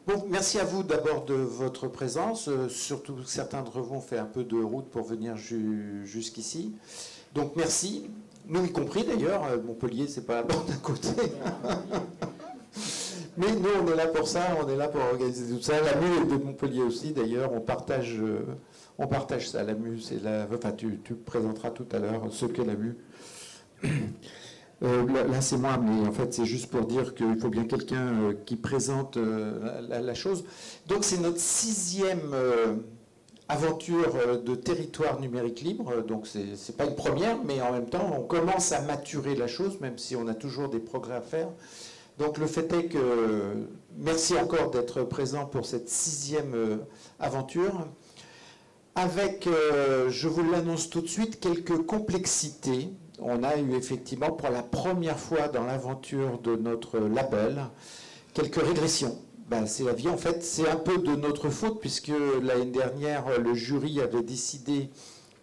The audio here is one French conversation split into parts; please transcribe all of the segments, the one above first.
Bon, merci à vous d'abord de votre présence. Surtout que certains d'entre vous ont fait un peu de route pour venir jusqu'ici. Donc merci, nous y compris d'ailleurs. Montpellier, c'est pas la bande à côté. Mais nous, on est là pour ça, on est là pour organiser tout ça. La MU est de Montpellier aussi d'ailleurs. On partage ça. La MU, c'est la. Enfin, tu présenteras tout à l'heure ce que la MU. Là, c'est moi, mais en fait, c'est juste pour dire qu'il faut bien quelqu'un qui présente la chose. Donc, c'est notre 6e aventure de territoire numérique libre. Donc, c'est pas une première, mais en même temps, on commence à maturer la chose, même si on a toujours des progrès à faire. Donc, le fait est que merci encore d'être présent pour cette 6e aventure. Avec, je vous l'annonce tout de suite, quelques complexités. On a eu effectivement pour la première fois dans l'aventure de notre label quelques régressions. Ben, c'est la vie, en fait, c'est un peu de notre faute puisque l'année dernière, le jury avait décidé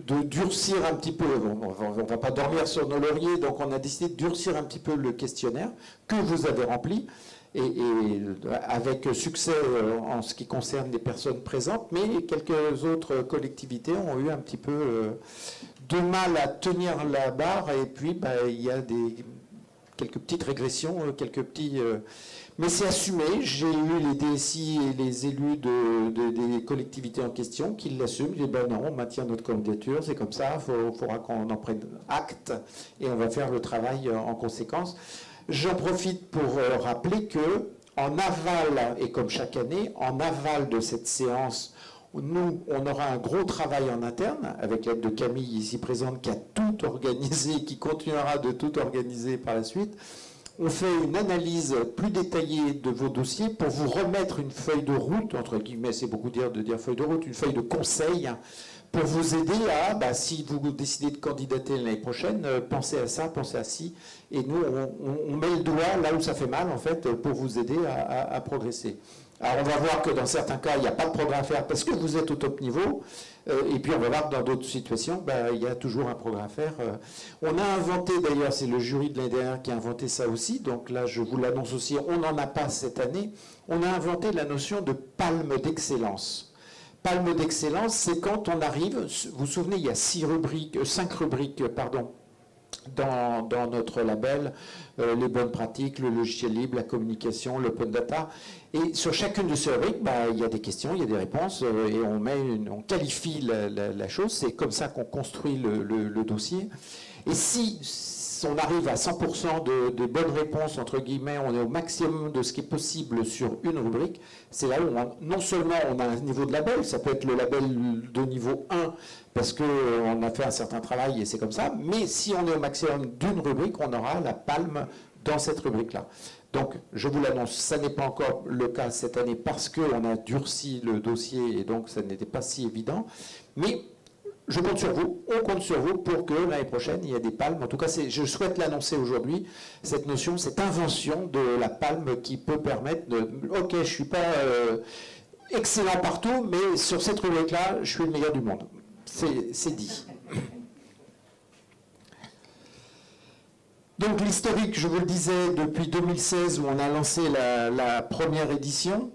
de durcir un petit peu, on ne va pas dormir sur nos lauriers, donc on a décidé de durcir un petit peu le questionnaire que vous avez rempli, et avec succès en ce qui concerne les personnes présentes, mais quelques autres collectivités ont eu un petit peu de mal à tenir la barre, et puis il y a quelques petites régressions, quelques petits... mais c'est assumé. J'ai eu les DSI et les élus des collectivités en question qui l'assument. Ils disent ben non, on maintient notre candidature, c'est comme ça, il faudra qu'on en prenne acte et on va faire le travail en conséquence. J'en profite pour rappeler que en aval, et comme chaque année, en aval de cette séance, nous, on aura un gros travail en interne, avec l'aide de Camille ici présente, qui a tout organisé, qui continuera de tout organiser par la suite. On fait une analyse plus détaillée de vos dossiers pour vous remettre une feuille de route, entre guillemets, c'est beaucoup dire de dire feuille de route, une feuille de conseil, pour vous aider à, si vous décidez de candidater l'année prochaine, pensez à ça, pensez à ci, et nous, on met le doigt là où ça fait mal, en fait, pour vous aider à progresser. Alors, on va voir que dans certains cas, il n'y a pas de progrès à faire parce que vous êtes au top niveau. Et puis, on va voir que dans d'autres situations, il y a toujours un progrès à faire. On a inventé, d'ailleurs, c'est le jury de l'année dernière qui a inventé ça aussi. Donc là, je vous l'annonce aussi, on n'en a pas cette année. On a inventé la notion de palme d'excellence. Palme d'excellence, c'est quand on arrive, vous vous souvenez, il y a 5 rubriques, dans notre label, les bonnes pratiques, le logiciel libre, la communication, l'open data. Et sur chacune de ces rubriques, il y a des questions, il y a des réponses, et on qualifie la chose. C'est comme ça qu'on construit le dossier. Et si on arrive à 100% de bonnes réponses, entre guillemets, on est au maximum de ce qui est possible sur une rubrique, c'est là où non seulement on a un niveau de label, ça peut être le label de niveau 1, parce qu'on a fait un certain travail et c'est comme ça, mais si on est au maximum d'une rubrique, on aura la palme dans cette rubrique-là. Donc, je vous l'annonce, ça n'est pas encore le cas cette année parce qu'on a durci le dossier et donc ça n'était pas si évident, mais je compte sur vous, on compte sur vous pour que l'année prochaine, il y ait des palmes. En tout cas, je souhaite l'annoncer aujourd'hui, cette notion, cette invention de la palme qui peut permettre de... Ok, je ne suis pas excellent partout, mais sur cette rubrique-là, je suis le meilleur du monde. C'est dit. Donc l'historique, je vous le disais, depuis 2016 où on a lancé la première édition.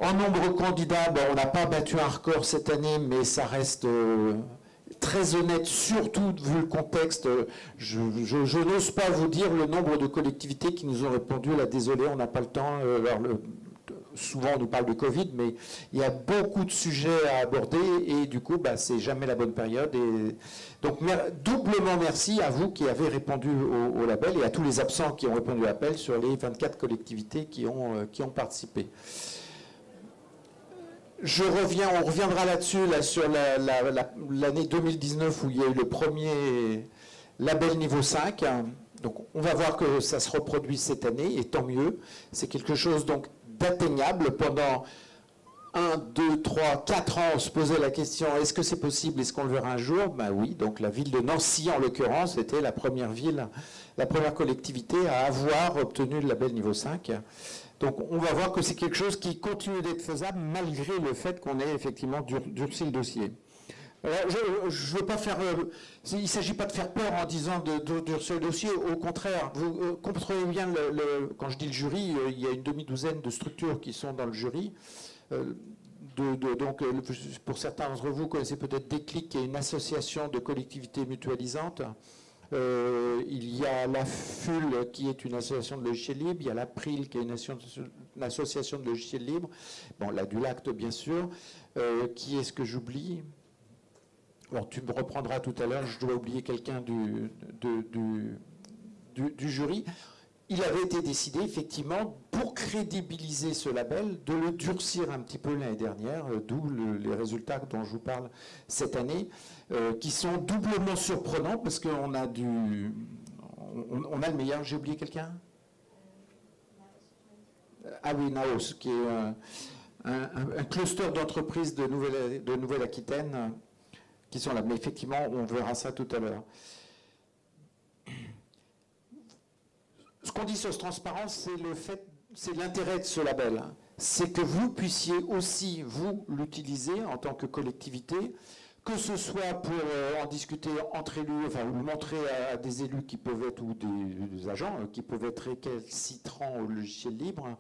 En nombre de candidats, on n'a pas battu un record cette année, mais ça reste très honnête, surtout vu le contexte. Je n'ose pas vous dire le nombre de collectivités qui nous ont répondu, là, désolé, on n'a pas le temps. Souvent, on nous parle de Covid, mais il y a beaucoup de sujets à aborder et du coup, c'est jamais la bonne période. Et donc, doublement merci à vous qui avez répondu au label et à tous les absents qui ont répondu à l'appel sur les 24 collectivités qui ont participé. On reviendra là-dessus, sur l'année 2019 où il y a eu le premier label niveau 5. Donc, on va voir que ça se reproduit cette année, et tant mieux. C'est quelque chose donc d'atteignable. Pendant 1, 2, 3, 4 ans, on se posait la question, est-ce que c'est possible, est-ce qu'on le verra un jour? Oui, donc la ville de Nancy, en l'occurrence, était la première ville, la première collectivité à avoir obtenu le label niveau 5. Donc on va voir que c'est quelque chose qui continue d'être faisable malgré le fait qu'on ait effectivement durci le dossier. Alors, je veux pas faire. Il ne s'agit pas de faire peur en disant de ce dossier. Au contraire, vous comprenez bien, quand je dis le jury, il y a une demi-douzaine de structures qui sont dans le jury. Donc, pour certains d'entre vous, vous connaissez peut-être Déclic, qui est une association de collectivités mutualisantes. Il y a la FUL, qui est une association de logiciels libres. Il y a l'April, qui est une association de logiciels libres. Bon, la Dulacte, bien sûr. Qui est-ce que j'oublie ? Bon, tu me reprendras tout à l'heure, je dois oublier quelqu'un du jury. Il avait été décidé, effectivement, pour crédibiliser ce label, de le durcir un petit peu l'année dernière, d'où les résultats dont je vous parle cette année, qui sont doublement surprenants, parce qu'on a on a le meilleur. J'ai oublié quelqu'un ? Ah oui, Naos, qui est un cluster d'entreprises de Nouvelle-Aquitaine, qui sont là. Mais effectivement, on verra ça tout à l'heure. Ce qu'on dit sur cette transparence, c'est l'intérêt de ce label. C'est que vous puissiez aussi, vous, l'utiliser en tant que collectivité, que ce soit pour en discuter entre élus, enfin, ou montrer à des élus qui peuvent être, ou des agents qui peuvent être récalcitrants au logiciel libre,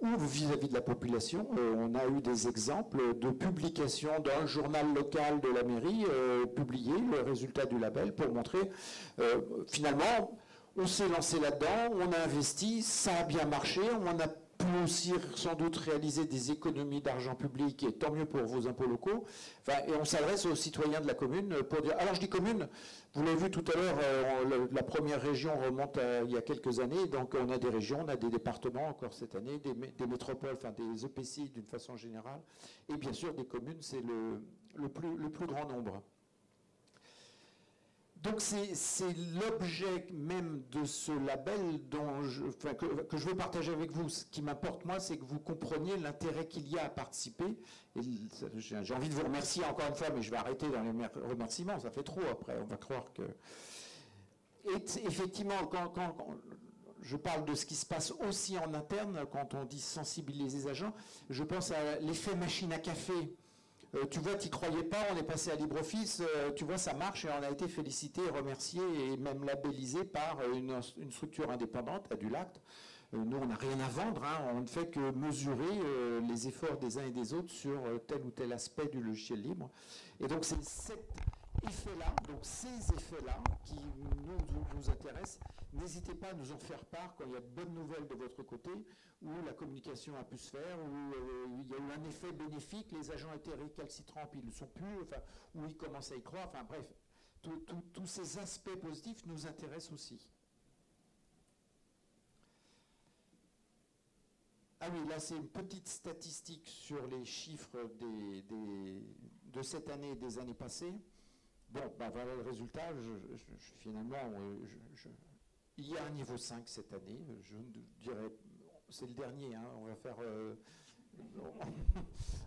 ou vis-à-vis de la population. On a eu des exemples de publications dans le journal local de la mairie, publier le résultat du label pour montrer, finalement, on s'est lancé là-dedans, on a investi, ça a bien marché, on a pu aussi sans doute réaliser des économies d'argent public, et tant mieux pour vos impôts locaux. Enfin, et on s'adresse aux citoyens de la commune pour dire... Alors je dis commune, vous l'avez vu tout à l'heure, la première région remonte à il y a quelques années, donc on a des régions, on a des départements encore cette année, des métropoles, enfin des EPCI d'une façon générale, et bien sûr des communes, c'est le plus grand nombre. Donc c'est l'objet même de ce label que je veux partager avec vous. Ce qui m'importe, moi, c'est que vous compreniez l'intérêt qu'il y a à participer. J'ai envie de vous remercier encore une fois, mais je vais arrêter dans les remerciements, ça fait trop après, on va croire que... Et effectivement, quand je parle de ce qui se passe aussi en interne, quand on dit sensibiliser les agents, je pense à l'effet machine à café. Tu vois, tu n'y croyais pas, on est passé à LibreOffice, tu vois, ça marche et on a été félicité, remercié et même labellisé par une structure indépendante, à Dulacte. Nous, on n'a rien à vendre, hein, on ne fait que mesurer les efforts des uns et des autres sur tel ou tel aspect du logiciel libre. Et donc, c'est cet effet-là, donc ces effets-là qui nous intéressent. N'hésitez pas à nous en faire part quand il y a de bonnes nouvelles de votre côté, où la communication a pu se faire, où il y a eu un effet bénéfique, les agents étaient récalcitrants, puis ils ne le sont plus, enfin, où ils commencent à y croire. Enfin bref, tous ces aspects positifs nous intéressent aussi. Ah oui, là c'est une petite statistique sur les chiffres de cette année et des années passées. Bon, ben voilà le résultat. Finalement, il y a un niveau 5 cette année. Je dirais, c'est le dernier. Hein, on va faire,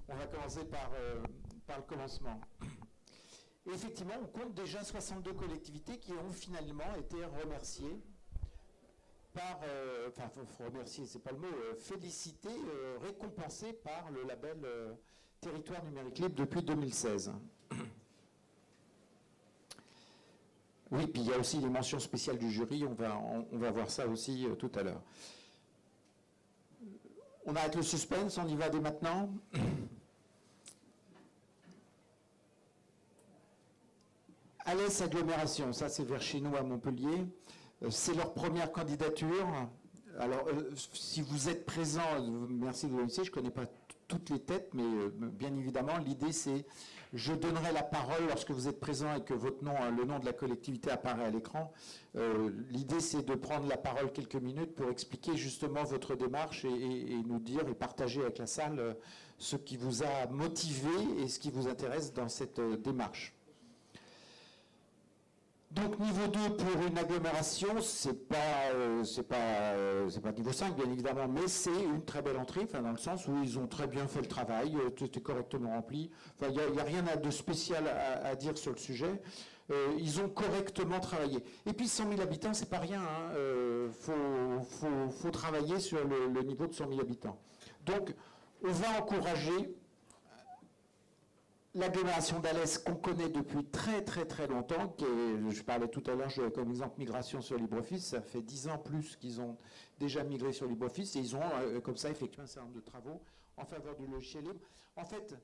on va commencer par le commencement. Et effectivement, on compte déjà 62 collectivités qui ont finalement été remerciées par, enfin, remercier, c'est pas le mot, félicitées, récompensées par le label Territoire numérique libre depuis 2016. Oui, puis il y a aussi les mentions spéciales du jury, on va voir ça aussi tout à l'heure. On arrête le suspense, on y va dès maintenant. Alès Agglomération, ça c'est vers chez nous à Montpellier. C'est leur première candidature. Alors, si vous êtes présent, merci de l'OMC, je ne connais pas toutes les têtes, mais bien évidemment, l'idée c'est, je donnerai la parole lorsque vous êtes présent et que votre nom, le nom de la collectivité apparaît à l'écran. L'idée c'est de prendre la parole quelques minutes pour expliquer justement votre démarche et nous dire et partager avec la salle ce qui vous a motivé et ce qui vous intéresse dans cette démarche. Donc niveau 2 pour une agglomération, c'est pas niveau 5 bien évidemment, mais c'est une très belle entrée, enfin, dans le sens où ils ont très bien fait le travail, tout est correctement rempli. Enfin, il n'y a rien de spécial à dire sur le sujet. Ils ont correctement travaillé. Et puis 100 000 habitants, c'est pas rien. Faut travailler sur le niveau de 100 000 habitants. Donc on va encourager. l'agglomération d'Alès qu'on connaît depuis très très très longtemps, je parlais tout à l'heure comme exemple migration sur LibreOffice, ça fait 10 ans plus qu'ils ont déjà migré sur LibreOffice et ils ont comme ça effectué un certain nombre de travaux en faveur du logiciel libre. En fait,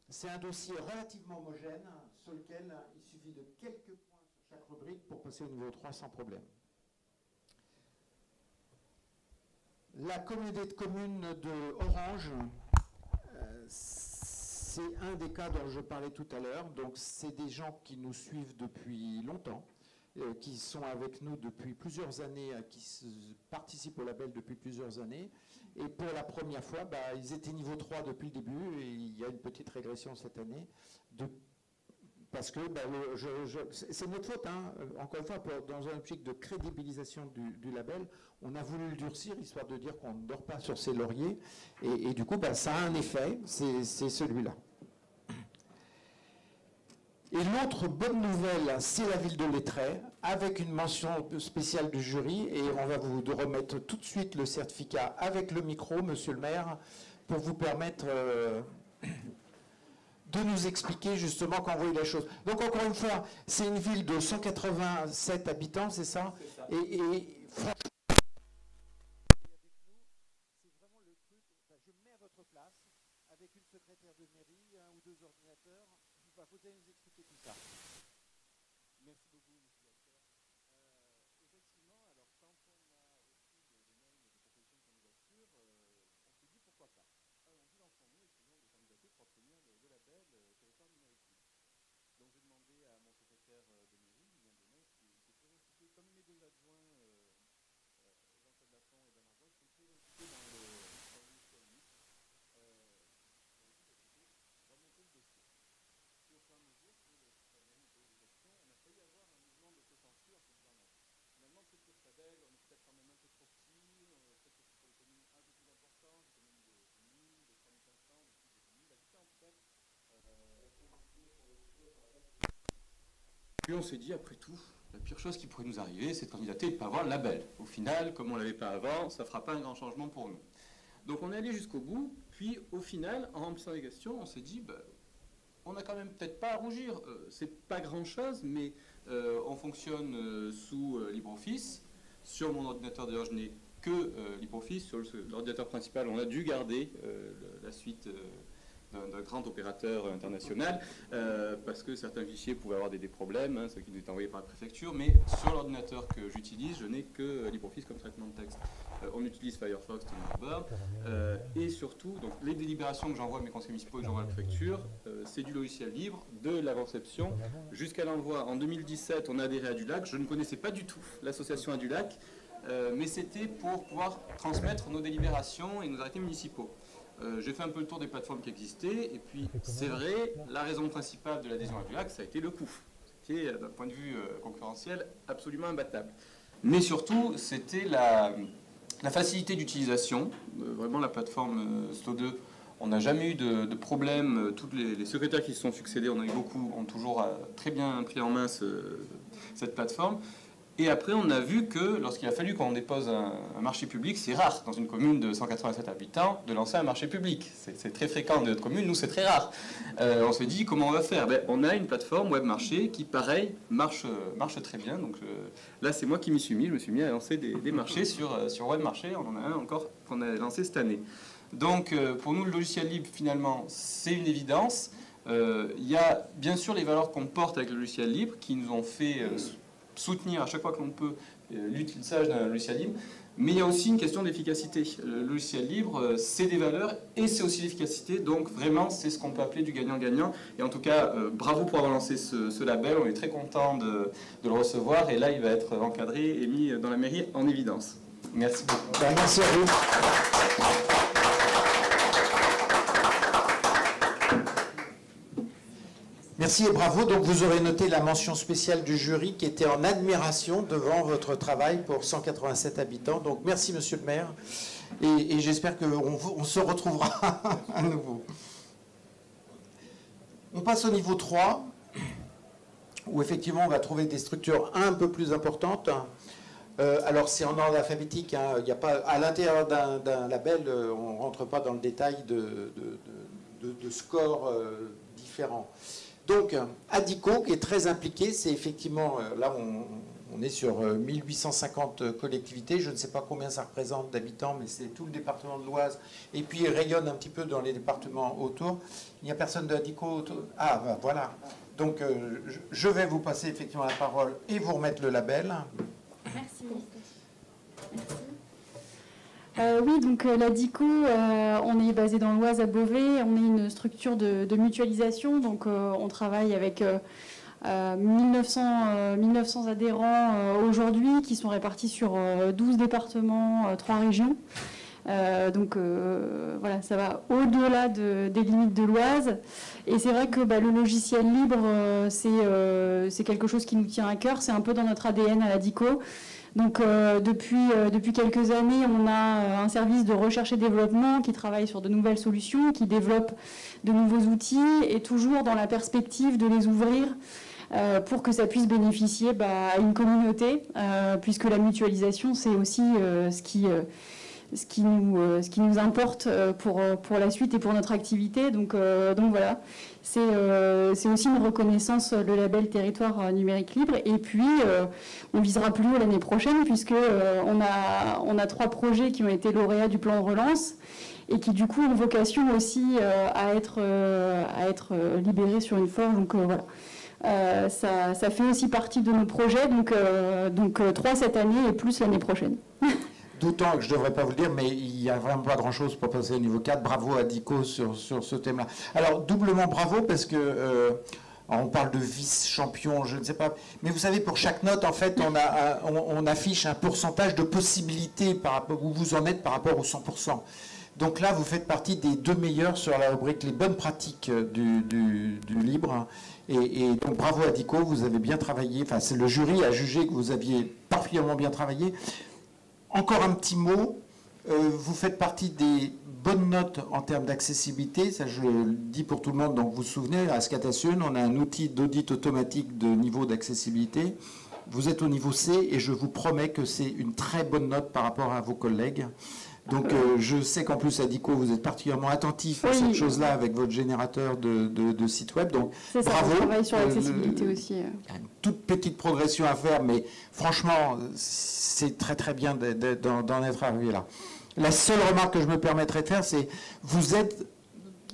c'est un dossier relativement homogène sur lequel il suffit de quelques points sur chaque rubrique pour passer au niveau 3 sans problème. La communauté de communes de Orange, c'est un des cas dont je parlais tout à l'heure. Donc, c'est des gens qui nous suivent depuis longtemps, qui sont avec nous depuis plusieurs années, qui participent au label depuis plusieurs années. Et pour la première fois, ils étaient niveau 3 depuis le début, et il y a une petite régression cette année, parce que c'est notre faute, hein. Encore une fois, dans un optique de crédibilisation du label, on a voulu le durcir, histoire de dire qu'on ne dort pas sur ses lauriers, et du coup, ça a un effet, c'est celui-là. Et l'autre bonne nouvelle, c'est la ville de Lettré, avec une mention spéciale du jury, et on va vous remettre tout de suite le certificat avec le micro, monsieur le maire, pour vous permettre de nous expliquer justement quand vous voyez la chose. Donc encore une fois, c'est une ville de 187 habitants, c'est ça? Et franchement, c'est vraiment le truc, je me mets à votre place, avec une secrétaire de mairie, un ou deux ordinateurs, vous allez nous expliquer tout ça. Merci beaucoup, monsieur le directeur. Effectivement, alors quand on a reçu le mail de proposition de candidature, on s'est dit pourquoi pas. Allons-y, lançons-nous, essayons de candidater pour obtenir le label territoire numérique. Donc j'ai demandé à mon secrétaire de mairie, Julien Donnet, qui est très impliqué, comme mes deux adjoints, Jean-Claude Lafont et Bernard Bois, qui sont très impliqués dans le logiciel libre. Remonter le dossier. Et au fur et à mesure que la mairie était des actions, on a failli avoir un mouvement d'autocensure en se disant non. Finalement, c'est toujours très belle, on est peut-être quand même un peu trop petit, peut-être que c'est pour les communes un peu plus importantes, des communes de 1000, de 3500, de plus de 10 000 habitants peut-être. Puis on s'est dit, après tout, la pire chose qui pourrait nous arriver, c'est de candidater et de ne pas avoir le label. Au final, comme on ne l'avait pas avant, ça ne fera pas un grand changement pour nous. Donc on est allé jusqu'au bout, puis au final, en remplissant les questions, on s'est dit, on n'a quand même peut-être pas à rougir. C'est pas grand-chose, mais on fonctionne sous LibreOffice. Sur mon ordinateur, d'ailleurs, je n'ai que LibreOffice. Sur l'ordinateur principal, on a dû garder la suite d'un grand opérateur international, parce que certains fichiers pouvaient avoir des problèmes, hein, ceux qui nous étaient envoyés par la préfecture, mais sur l'ordinateur que j'utilise, je n'ai que LibreOffice comme traitement de texte. On utilise Firefox, Thunderbird, et surtout, donc, les délibérations que j'envoie à mes conseils municipaux et que j'envoie à la préfecture, c'est du logiciel libre, de la conception jusqu'à l'envoi. En 2017, on a adhéré à DULAC. Je ne connaissais pas du tout l'association à DULAC, mais c'était pour pouvoir transmettre nos délibérations et nos arrêtés municipaux. J'ai fait un peu le tour des plateformes qui existaient, et puis c'est vrai, la raison principale de l'adhésion à DULAC, ça a été le coût. C'était, d'un point de vue concurrentiel, absolument imbattable. Mais surtout, c'était la facilité d'utilisation. Vraiment, la plateforme STO2, on n'a jamais eu de problème. Tous les secrétaires qui se sont succédés, on a eu beaucoup, ont toujours très bien pris en main cette plateforme. Et après, on a vu que lorsqu'il a fallu qu'on dépose un marché public, c'est rare dans une commune de 187 habitants de lancer un marché public. C'est très fréquent dans notre commune, nous c'est très rare. On s'est dit, comment on va faire? On a une plateforme webmarché qui, pareil, marche très bien. Donc là, c'est moi qui m'y suis mis. Je me suis mis à lancer des marchés sur webmarché. On en a un encore qu'on a lancé cette année. Donc pour nous, le logiciel libre, finalement, c'est une évidence. Il y a bien sûr les valeurs qu'on porte avec le logiciel libre qui nous ont fait soutenir à chaque fois que l'on peut l'utilisation d'un logiciel libre, mais il y a aussi une question d'efficacité. Le logiciel libre, c'est des valeurs et c'est aussi l'efficacité, donc vraiment c'est ce qu'on peut appeler du gagnant-gagnant. Et en tout cas, bravo pour avoir lancé ce label, on est très content de le recevoir, et là il va être encadré et mis dans la mairie en évidence. Merci beaucoup. Merci à vous. Merci et bravo. Donc vous aurez noté la mention spéciale du jury qui était en admiration devant votre travail pour 187 habitants. Donc merci monsieur le maire, et j'espère qu'on se retrouvera à nouveau. On passe au niveau 3, où effectivement on va trouver des structures un peu plus importantes. Alors c'est en ordre alphabétique, hein. Il n'y a pas, à l'intérieur d'un label, on ne rentre pas dans le détail de de scores différents. Donc, ADICO, qui est très impliqué, c'est effectivement, là on est sur 1850 collectivités, je ne sais pas combien ça représente d'habitants, mais c'est tout le département de l'Oise, et puis il rayonne un petit peu dans les départements autour. Il n'y a personne de ADICO autour. Ah, ben, voilà. Donc, je vais vous passer effectivement la parole et vous remettre le label. Merci. Oui, donc l'ADICO, on est basé dans l'Oise à Beauvais. On est une structure de mutualisation. Donc on travaille avec 1900 adhérents aujourd'hui qui sont répartis sur 12 départements, 3 régions. Donc voilà, ça va au-delà des limites de l'Oise. Et c'est vrai que le logiciel libre, c'est quelque chose qui nous tient à cœur. C'est un peu dans notre ADN à l'ADICO. Donc depuis quelques années, on a un service de recherche et développement qui travaille sur de nouvelles solutions, qui développe de nouveaux outils et toujours dans la perspective de les ouvrir pour que ça puisse bénéficier à une communauté, puisque la mutualisation, c'est aussi ce qui nous importe pour la suite et pour notre activité. Donc voilà, c'est aussi une reconnaissance, le label Territoire numérique libre. Et puis, on visera plus haut l'année prochaine, puisqu'on a 3 projets qui ont été lauréats du plan de relance et qui, du coup, ont vocation aussi à être libérés sur une forme. Donc voilà. Ça fait aussi partie de nos projets, donc 3 cette année et plus l'année prochaine. D'autant que je ne devrais pas vous le dire, mais il n'y a vraiment pas grand-chose pour passer au niveau 4. Bravo à DICO sur ce thème-là. Alors, doublement bravo, parce que on parle de vice-champion, je ne sais pas. Mais vous savez, pour chaque note, en fait, on affiche un pourcentage de possibilités par rapport, où vous en êtes par rapport au 100%. Donc là, vous faites partie des 2 meilleurs sur la rubrique les bonnes pratiques du libre. Et donc, bravo à DICO, vous avez bien travaillé. Enfin, le jury a jugé que vous aviez particulièrement bien travaillé. Encore un petit mot, vous faites partie des bonnes notes en termes d'accessibilité, ça je le dis pour tout le monde, donc vous vous souvenez, à Scatasun, on a un outil d'audit automatique de niveau d'accessibilité. Vous êtes au niveau C et je vous promets que c'est une très bonne note par rapport à vos collègues. Donc je sais qu'en plus à DICO, vous êtes particulièrement attentif à cette chose-là avec votre générateur de site web. Donc bravo. On travaille sur l'accessibilité aussi. Il y a une toute petite progression à faire, mais franchement, c'est très très bien d'en être arrivé là. La seule remarque que je me permettrai de faire, c'est vous êtes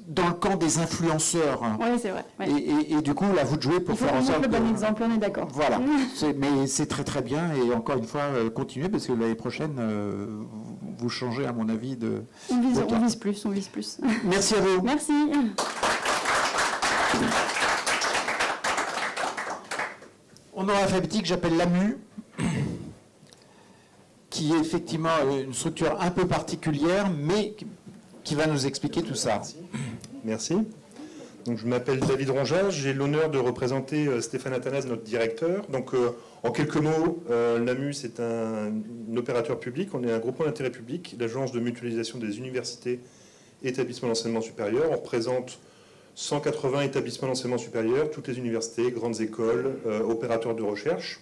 dans le camp des influenceurs. Oui, c'est vrai. Ouais. Et du coup, là, vous de jouer pour faire en sorte. Il faut le bon exemple, on est d'accord. Voilà. Mais c'est très très bien. Et encore une fois, continuez parce que l'année prochaine, vous changez, à mon avis, de. On vise plus. Merci à vous. Merci. En ordre alphabétique, j'appelle l'AMU, qui est effectivement une structure un peu particulière, mais qui va nous expliquer tout ça. Merci. Donc, je m'appelle David Ronja, j'ai l'honneur de représenter Stéphane Athanase, notre directeur. Donc, en quelques mots, l'AMU, c'est un opérateur public, on est un groupement d'intérêt public, l'agence de mutualisation des universités et établissements d'enseignement supérieur. On représente 180 établissements d'enseignement supérieur, toutes les universités, grandes écoles, opérateurs de recherche,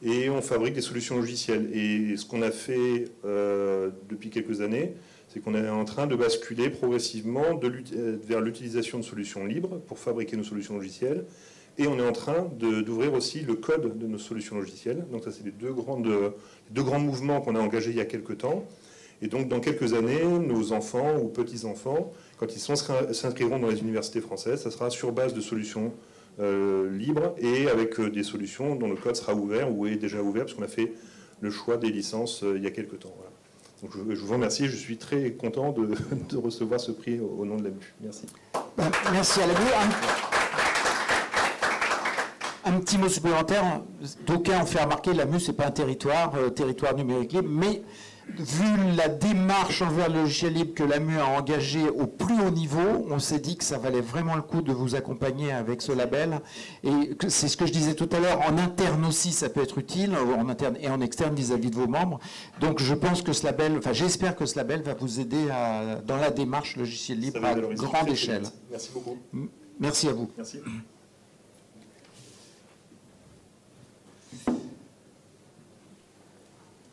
et on fabrique des solutions logicielles. Et ce qu'on a fait depuis quelques années, c'est qu'on est en train de basculer progressivement vers l'utilisation de solutions libres pour fabriquer nos solutions logicielles. Et on est en train d'ouvrir aussi le code de nos solutions logicielles. Donc ça, c'est les deux grands mouvements qu'on a engagés il y a quelques temps. Et donc, dans quelques années, nos enfants ou petits-enfants, quand ils s'inscriront dans les universités françaises, ça sera sur base de solutions libres et avec des solutions dont le code sera ouvert ou est déjà ouvert, parce qu'on a fait le choix des licences il y a quelques temps. Voilà. Donc je vous remercie, je suis très content de recevoir ce prix au nom de l'AMU. Merci. Merci à l'AMU. Un petit mot supplémentaire. D'aucuns ont fait remarquer l'AMU, ce n'est pas un territoire numérique libre, mais vu la démarche envers le logiciel libre que l'AMU a engagée au plus haut niveau, on s'est dit que ça valait vraiment le coup de vous accompagner avec ce label. Et c'est ce que je disais tout à l'heure, en interne aussi, ça peut être utile, en interne et en externe vis-à-vis de vos membres. Donc je pense que ce label, enfin j'espère que ce label va vous aider dans la démarche logiciel libre à grande échelle. Merci beaucoup. Merci à vous. Merci.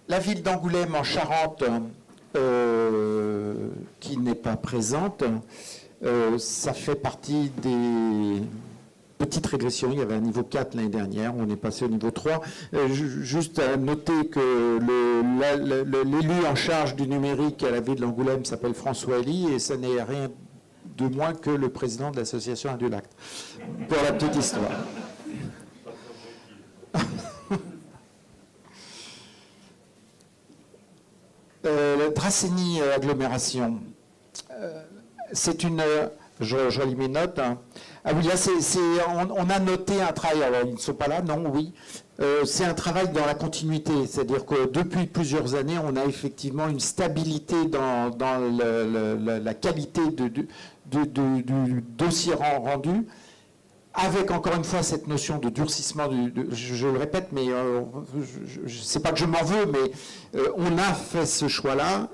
La ville d'Angoulême en Charente, qui n'est pas présente, Ça fait partie des petites régressions. Il y avait un niveau 4 l'année dernière, on est passé au niveau 3. Juste à noter que l'élu en charge du numérique à la ville de l'Angoulême s'appelle François Elie, et ça n'est rien de moins que le président de l'association Indulacte. Pour la petite histoire. La Dracénie agglomération, c'est une... Je relis mes notes. Hein. Ah oui, là, on a noté un travail. Alors, ils ne sont pas là, non, oui. C'est un travail dans la continuité. C'est-à-dire que depuis plusieurs années, on a effectivement une stabilité dans la qualité du dossier rendu, avec encore une fois cette notion de durcissement, je le répète, mais c'est pas que je m'en veux, mais on a fait ce choix-là.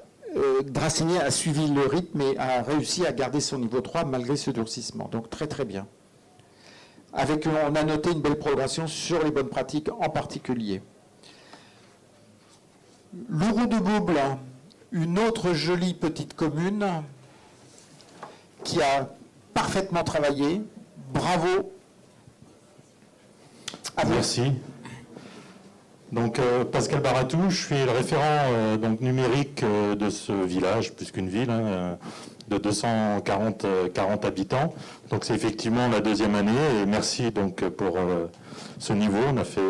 Dracénie a suivi le rythme et a réussi à garder son niveau 3 malgré ce durcissement. Donc très très bien. On a noté une belle progression sur les bonnes pratiques en particulier. Lourou de Bouble, une autre jolie petite commune qui a parfaitement travaillé. Bravo. Merci. Donc Pascal Baratou, je suis le référent numérique de ce village, plus qu'une ville, hein, de 240 habitants. Donc c'est effectivement la deuxième année et merci donc pour ce niveau. On a fait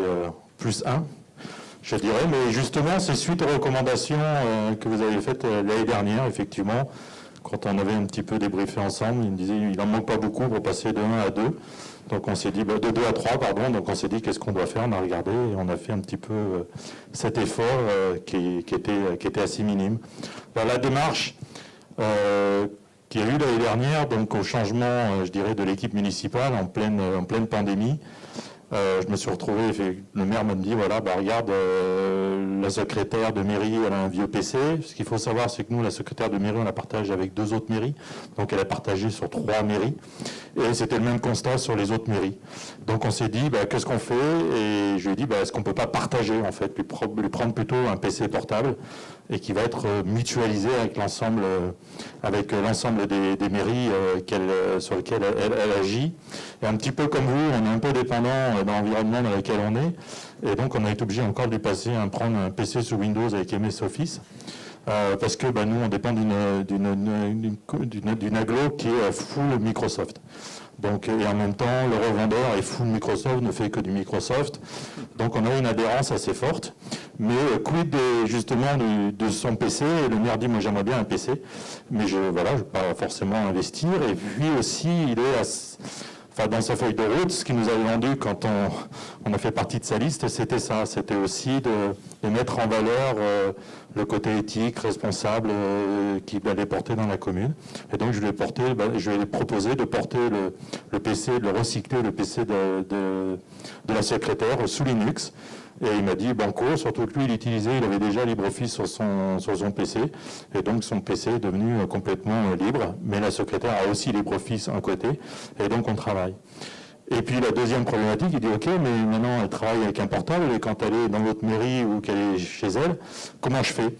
+1, je dirais. Mais justement, c'est suite aux recommandations que vous avez faites l'année dernière, effectivement, quand on avait un petit peu débriefé ensemble. Il me disait il n'en manque pas beaucoup pour passer de 1 à 2. Donc on s'est dit, de 2 à 3, pardon, donc on s'est dit qu'est-ce qu'on doit faire, on a regardé et on a fait un petit peu cet effort qui était assez minime. Alors, la démarche qu'il y a eu l'année dernière, donc au changement, je dirais, de l'équipe municipale en pleine pandémie, je me suis retrouvé, le maire m'a dit, voilà, regarde, la secrétaire de mairie, elle a un vieux PC. Ce qu'il faut savoir, c'est que nous, la secrétaire de mairie, on la partage avec 2 autres mairies. Donc elle a partagé sur 3 mairies. Et c'était le même constat sur les autres mairies. Donc on s'est dit, qu'est-ce qu'on fait? Et je lui ai dit, est-ce qu'on ne peut pas partager, en fait, lui prendre plutôt un PC portable et qui va être mutualisé avec l'ensemble des mairies sur lesquelles elle agit. Et un petit peu comme vous, on est un peu dépendant dans l'environnement dans lequel on est. Et donc, on a été obligé encore de lui passer prendre un PC sous Windows avec MS Office. Parce que nous, on dépend d'une agglo qui est full Microsoft. Donc, et en même temps, le revendeur est full Microsoft, ne fait que du Microsoft. Donc, on a une adhérence assez forte. Mais quid justement de son PC? Et le maire dit, moi, j'aimerais bien un PC, mais je ne vais pas forcément investir. Et puis aussi, il est dans sa feuille de route, ce qu'il nous avait vendu quand on a fait partie de sa liste, c'était ça. C'était aussi de mettre en valeur le côté éthique, responsable qu'il allait porter dans la commune. Et donc je lui ai proposé de porter le PC, de recycler le PC de la secrétaire sous Linux. Et il m'a dit banco, surtout que lui, il avait déjà LibreOffice sur son PC, et donc son PC est devenu complètement libre, mais la secrétaire a aussi LibreOffice à côté, et donc on travaille. Et puis la deuxième problématique, il dit ok, mais maintenant elle travaille avec un portable, et quand elle est dans votre mairie ou qu'elle est chez elle, comment je fais?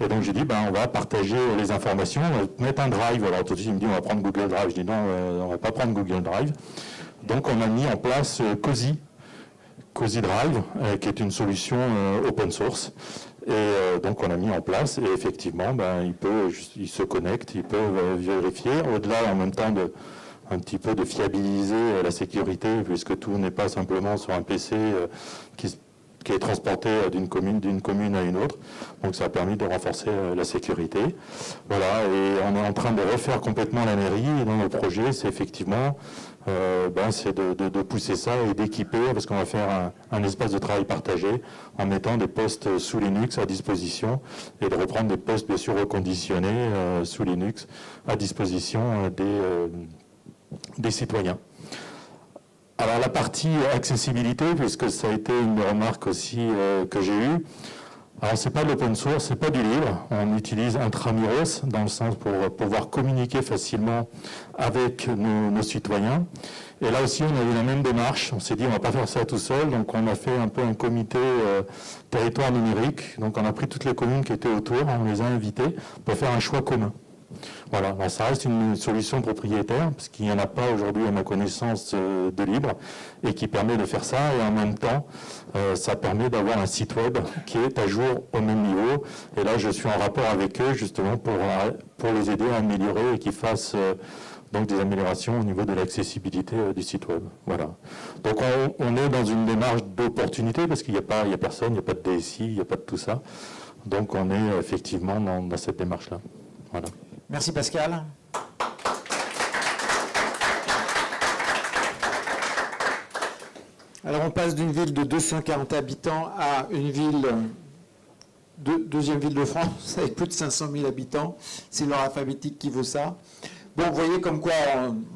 Et donc j'ai dit, on va partager les informations, on va mettre un drive. Alors tout de suite il me dit, on va prendre Google Drive. Je dis non, on ne va pas prendre Google Drive. Donc on a mis en place Cozy Drive, qui est une solution open source. Et donc on a mis en place, et effectivement, il se connecte, ils peuvent vérifier, au-delà en même temps un petit peu de fiabiliser la sécurité, puisque tout n'est pas simplement sur un PC qui est transporté d'une commune à une autre. Donc ça a permis de renforcer la sécurité. Voilà, et on est en train de refaire complètement la mairie, et dans le projet, c'est effectivement c'est de pousser ça et d'équiper, parce qu'on va faire un espace de travail partagé en mettant des postes sous Linux à disposition, et de reprendre des postes bien sûr reconditionnés sous Linux à disposition des citoyens. Alors la partie accessibilité, puisque ça a été une remarque aussi que j'ai eue, alors c'est pas de l'open source, c'est pas du libre, on utilise Intramuros dans le sens pour pouvoir communiquer facilement avec nos citoyens. Et là aussi on a eu la même démarche, on s'est dit on va pas faire ça tout seul, donc on a fait un peu un comité territoire numérique, donc on a pris toutes les communes qui étaient autour, on les a invitées pour faire un choix commun. Voilà, alors ça reste une solution propriétaire, parce qu'il n'y en a pas aujourd'hui à ma connaissance de libre, et qui permet de faire ça, et en même temps, ça permet d'avoir un site web qui est à jour au même niveau. Et là, je suis en rapport avec eux, justement, pour les aider à améliorer et qu'ils fassent donc des améliorations au niveau de l'accessibilité du site web. Voilà. Donc on est dans une démarche d'opportunité, parce qu'il n'y a personne, il n'y a pas de DSI, il n'y a pas de tout ça. Donc on est effectivement dans cette démarche-là. Voilà. Merci Pascal. Alors on passe d'une ville de 240 habitants à une ville, deuxième ville de France, avec plus de 500 000 habitants. C'est l'ordre alphabétique qui veut ça. Bon, vous voyez comme quoi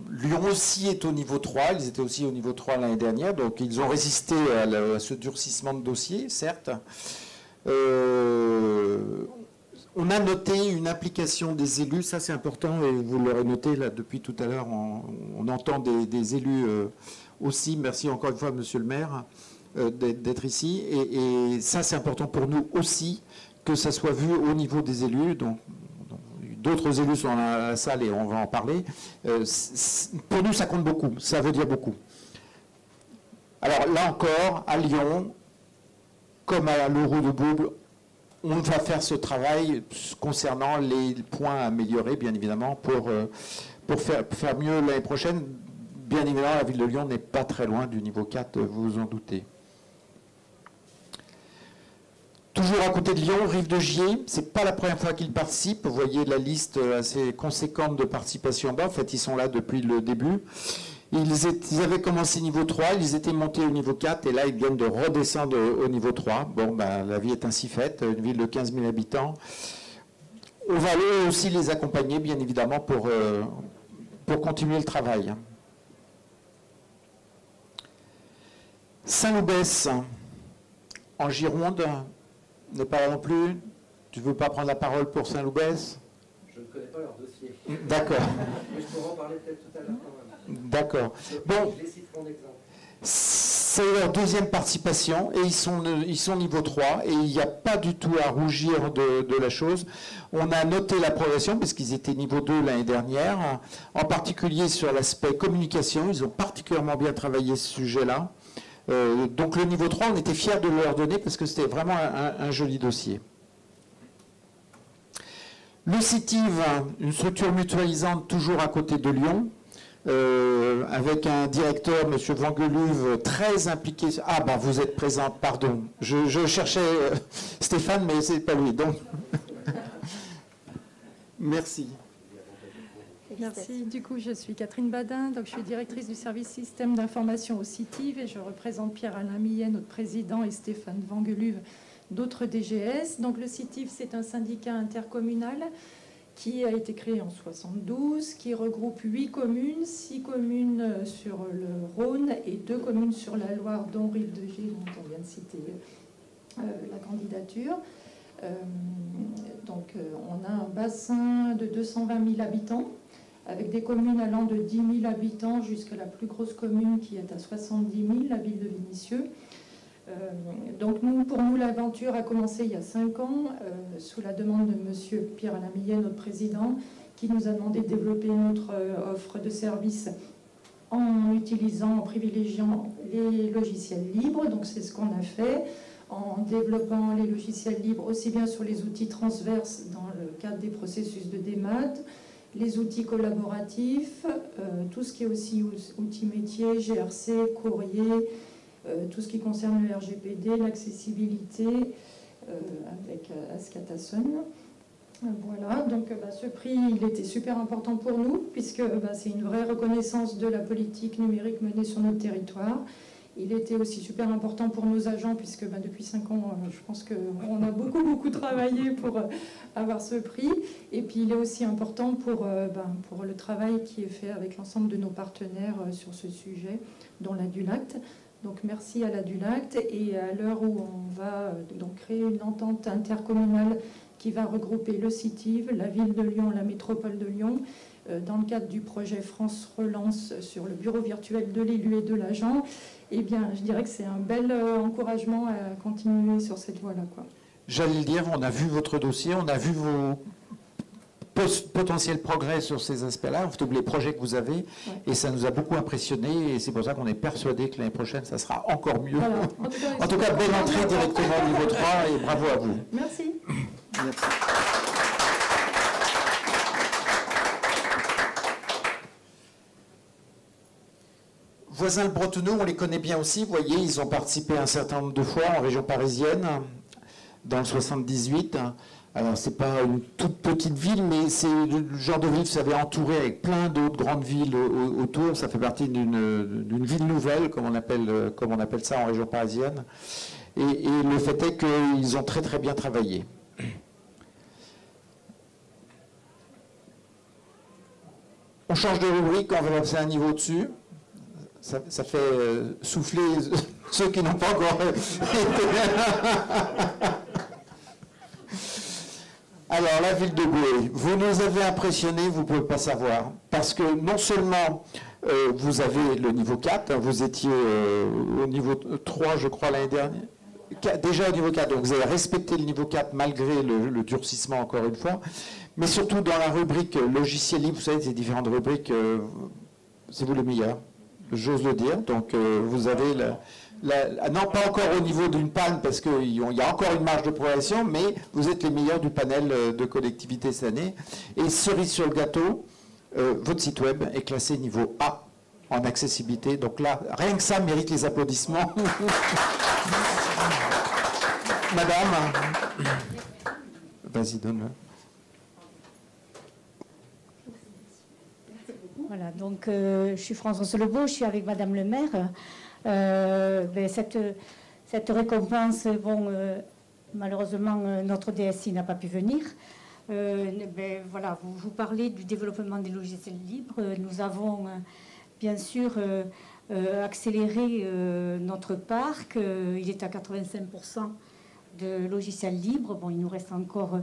Lyon aussi est au niveau 3, ils étaient aussi au niveau 3 l'année dernière, donc ils ont résisté à ce durcissement de dossier, certes. On a noté une implication des élus, ça c'est important, et vous l'aurez noté là depuis tout à l'heure, on entend des élus aussi, merci encore une fois monsieur le maire d'être ici, et ça c'est important pour nous aussi, que ça soit vu au niveau des élus, donc d'autres élus sont dans la salle et on va en parler. Pour nous, ça compte beaucoup, ça veut dire beaucoup. Alors là encore, à Lyon, comme à l'Euro de Bouble, on va faire ce travail concernant les points à améliorer, bien évidemment, pour faire mieux l'année prochaine. Bien évidemment, la ville de Lyon n'est pas très loin du niveau 4, vous vous en doutez. Toujours à côté de Lyon, Rive-de-Gier, ce n'est pas la première fois qu'ils participent. Vous voyez la liste assez conséquente de participation en bas. En fait, ils sont là depuis le début. Ils avaient commencé niveau 3, ils étaient montés au niveau 4 et là, ils viennent de redescendre au niveau 3. Bon, ben, la vie est ainsi faite, une ville de 15 000 habitants. On va eux aussi les accompagner, bien évidemment, pour continuer le travail. Saint-Loubès, en Gironde, n'est pas là non plus. Tu ne veux pas prendre la parole pour Saint-Loubès? Je ne connais pas leur dossier. D'accord. Mais je pourrais en parler peut-être tout à l'heure quand même. D'accord. Bon, Je les citerai en exemple. c'est leur deuxième participation et ils sont niveau 3 et il n'y a pas du tout à rougir de la chose. On a noté la progression puisqu'ils étaient niveau 2 l'année dernière, en particulier sur l'aspect communication. Ils ont particulièrement bien travaillé ce sujet-là. Donc le niveau 3, on était fiers de leur donner parce que c'était vraiment un joli dossier. Le CITIV, une structure mutualisante toujours à côté de Lyon, avec un directeur, M. Vangeluve, très impliqué. Ah, ben vous êtes présent, pardon. Je cherchais Stéphane, mais c'est pas lui. Donc, merci. Merci. Du coup, je suis Catherine Badin, donc je suis directrice du service système d'information au CITIV et je représente Pierre-Alain Millet, notre président, et Stéphane Vangeluve, d'autres DGS. Donc le CITIV, c'est un syndicat intercommunal qui a été créé en 1972, qui regroupe 8 communes, 6 communes sur le Rhône et 2 communes sur la Loire, dont Rive-de-Gier, dont on vient de citer la candidature. Donc on a un bassin de 220 000 habitants, avec des communes allant de 10 000 habitants jusqu'à la plus grosse commune qui est à 70 000, la ville de Vénissieux. Donc pour nous, l'aventure a commencé il y a 5 ans, sous la demande de M. Pierre-Alain Millet, notre président, qui nous a demandé de développer notre offre de services en privilégiant les logiciels libres. Donc c'est ce qu'on a fait, en développant les logiciels libres aussi bien sur les outils transverses dans le cadre des processus de démat, les outils collaboratifs, tout ce qui est aussi outils métiers, GRC, courrier, tout ce qui concerne le RGPD, l'accessibilité avec Askatason. Voilà, donc ce prix, il était super important pour nous, puisque c'est une vraie reconnaissance de la politique numérique menée sur notre territoire. Il était aussi super important pour nos agents, puisque depuis 5 ans, je pense qu'on a beaucoup travaillé pour avoir ce prix. Et puis il est aussi important pour le travail qui est fait avec l'ensemble de nos partenaires sur ce sujet, dont la DULACT. Donc merci à la DULACT, et à l'heure où on va donc créer une entente intercommunale qui va regrouper le CITIV, la ville de Lyon, la métropole de Lyon, dans le cadre du projet France Relance sur le bureau virtuel de l'élu et de l'agent, eh bien, je dirais que c'est un bel encouragement à continuer sur cette voie-là, quoi. J'allais le dire, on a vu votre dossier, on a vu potentiel progrès sur ces aspects-là, tous les projets que vous avez, et ça nous a beaucoup impressionné, et c'est pour ça qu'on est persuadé que l'année prochaine, ça sera encore mieux. Voilà. En tout cas, belle entrée directement au niveau 3, et bravo à vous. Merci. Merci. Voisins le Bretonneux, on les connaît bien aussi. Vous voyez, ils ont participé un certain nombre de fois en région parisienne, dans le 78. Alors, c'est pas une toute petite ville, mais c'est le genre de ville, vous savez, entourée avec plein d'autres grandes villes autour. Ça fait partie d'une ville nouvelle, comme on appelle ça en région parisienne. Et le fait est qu'ils ont très très bien travaillé. On change de rubrique, on va passer un niveau au-dessus. Ça fait souffler ceux qui n'ont pas encore été. Alors, la ville de Boué, vous nous avez impressionnés, vous ne pouvez pas savoir. Parce que non seulement vous avez le niveau 4, vous étiez au niveau 3, je crois, l'année dernière. Déjà au niveau 4, donc vous avez respecté le niveau 4 malgré le durcissement, encore une fois. Mais surtout dans la rubrique logiciel libre, vous savez, ces différentes rubriques, c'est vous le meilleur. J'ose le dire. Donc, vous avez, non pas encore au niveau d'une panne, parce qu'il y a encore une marge de progression, mais vous êtes les meilleurs du panel de collectivités cette année. Et cerise sur le gâteau, votre site web est classé niveau A en accessibilité. Donc là, rien que ça mérite les applaudissements. Madame, vas-y, donne-le. Voilà, donc je suis Françoise Lebeau, je suis avec Madame le maire. Cette récompense, bon, malheureusement, notre DSI n'a pas pu venir. Voilà, vous parlez du développement des logiciels libres. Nous avons bien sûr accéléré notre parc. Il est à 85% de logiciels libres. Bon, il nous reste encore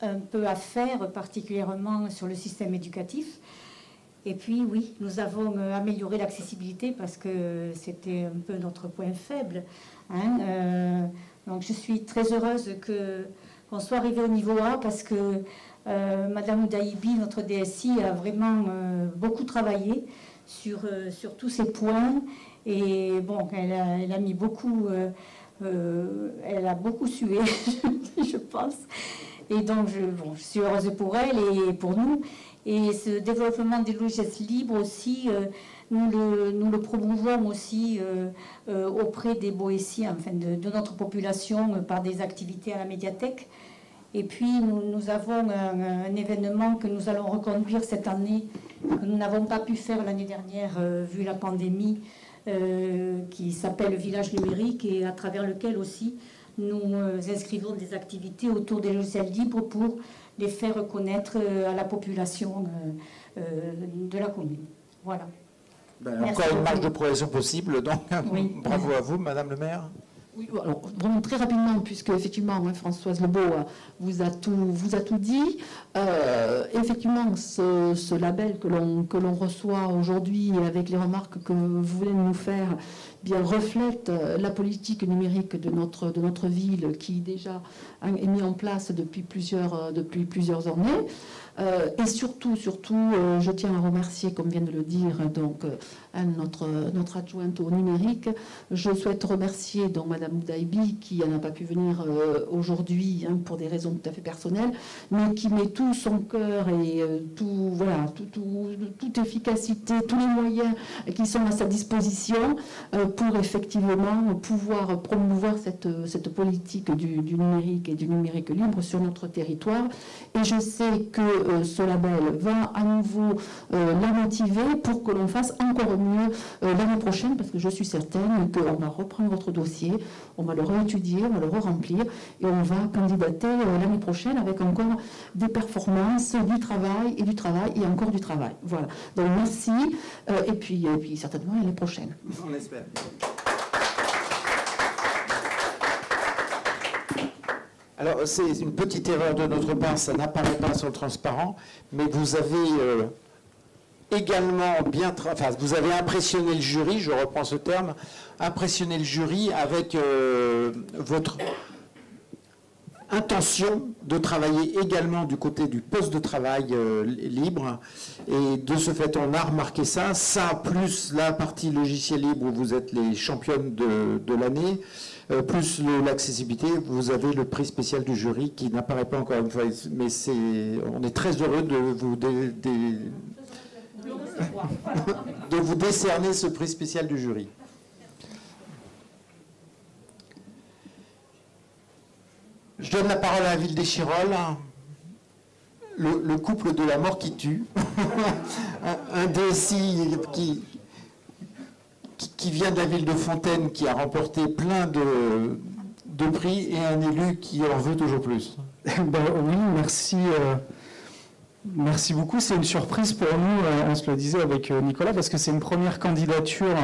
un peu à faire, particulièrement sur le système éducatif. Et puis, oui, nous avons amélioré l'accessibilité parce que c'était un peu notre point faible. Hein. Donc, je suis très heureuse qu'on soit arrivé au niveau A parce que Madame Oudaibi, notre DSI, a vraiment beaucoup travaillé sur tous ces points. Et bon, elle a mis beaucoup... elle a beaucoup sué, je pense. Et donc, je suis heureuse pour elle et pour nous. Et ce développement des logiciels libres aussi, nous le promouvons aussi auprès des Boétiens, enfin de notre population, par des activités à la médiathèque. Et puis, nous avons un événement que nous allons reconduire cette année, que nous n'avons pas pu faire l'année dernière, vu la pandémie, qui s'appelle le village numérique, et à travers lequel aussi nous inscrivons des activités autour des logiciels libres pour les faire connaître à la population de la commune. Voilà. Encore une marge de progression possible, donc oui. Bravo à vous, Madame le maire. Oui, alors vraiment très rapidement, puisque effectivement Françoise Lebeau vous a tout dit. Effectivement, ce label que l'on reçoit aujourd'hui, avec les remarques que vous venez de nous faire, bien reflète la politique numérique de notre ville, qui déjà est mise en place depuis plusieurs années. Et surtout, je tiens à remercier, comme vient de le dire, donc notre adjointe au numérique. Je souhaite remercier donc Madame Oudaibi, qui n'a pas pu venir aujourd'hui pour des raisons tout à fait personnelles, mais qui met tout son cœur et toute efficacité, tous les moyens qui sont à sa disposition pour effectivement pouvoir promouvoir cette politique du numérique et du numérique libre sur notre territoire. Et je sais que ce label va à nouveau la motiver pour que l'on fasse encore mieux l'année prochaine, parce que je suis certaine qu'on va reprendre votre dossier, on va le réétudier, on va le remplir et on va candidater l'année prochaine avec encore des performances, du travail et encore du travail. Voilà. Donc merci et puis certainement l'année prochaine. On espère. Alors, c'est une petite erreur de notre part, ça n'apparaît pas sur le transparent, mais vous avez également vous avez impressionné le jury, je reprends ce terme, impressionné le jury avec votre... intention de travailler également du côté du poste de travail libre. Et de ce fait, on a remarqué ça. Ça, plus la partie logiciel libre où vous êtes les championnes de l'année, plus l'accessibilité, vous avez le prix spécial du jury qui n'apparaît pas encore une fois. Mais on est très heureux de vous décerner ce prix spécial du jury. Je donne la parole à la ville d'Échirolles, le couple de la mort qui tue, un DSI qui vient de la ville de Fontaine, qui a remporté plein de prix, et un élu qui en veut toujours plus. Oui, merci. Merci beaucoup. C'est une surprise pour nous, on se le disait avec Nicolas, parce que c'est une première candidature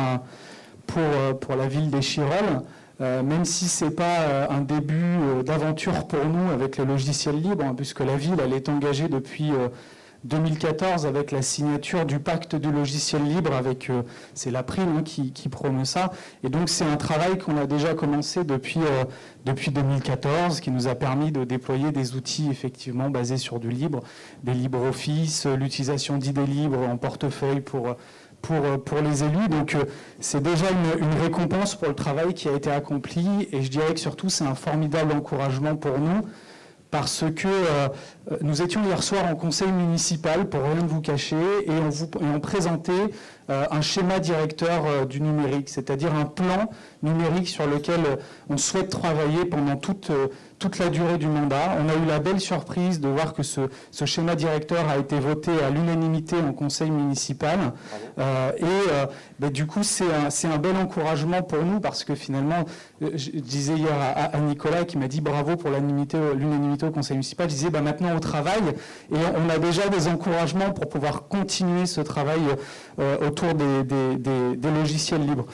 pour la ville d'Échirolles. Même si ce n'est pas un début d'aventure pour nous avec le logiciel libre, hein, puisque la ville elle est engagée depuis 2014 avec la signature du pacte du logiciel libre, c'est l'April hein, qui promeut ça. Et donc c'est un travail qu'on a déjà commencé depuis 2014, qui nous a permis de déployer des outils effectivement basés sur du libre, des LibreOffice, l'utilisation d'idées libres en portefeuille pour les élus. Donc c'est déjà une récompense pour le travail qui a été accompli, et je dirais que surtout c'est un formidable encouragement pour nous, parce que nous étions hier soir en conseil municipal, pour rien vous cacher, et on présentait un schéma directeur du numérique, c'est-à-dire un plan numérique sur lequel on souhaite travailler pendant toute la durée du mandat. On a eu la belle surprise de voir que ce schéma directeur a été voté à l'unanimité en conseil municipal. Du coup, c'est un bel encouragement pour nous, parce que finalement, je disais hier à Nicolas, qui m'a dit bravo pour l'unanimité au conseil municipal, je disais maintenant au travail, et on a déjà des encouragements pour pouvoir continuer ce travail autour des logiciels libres.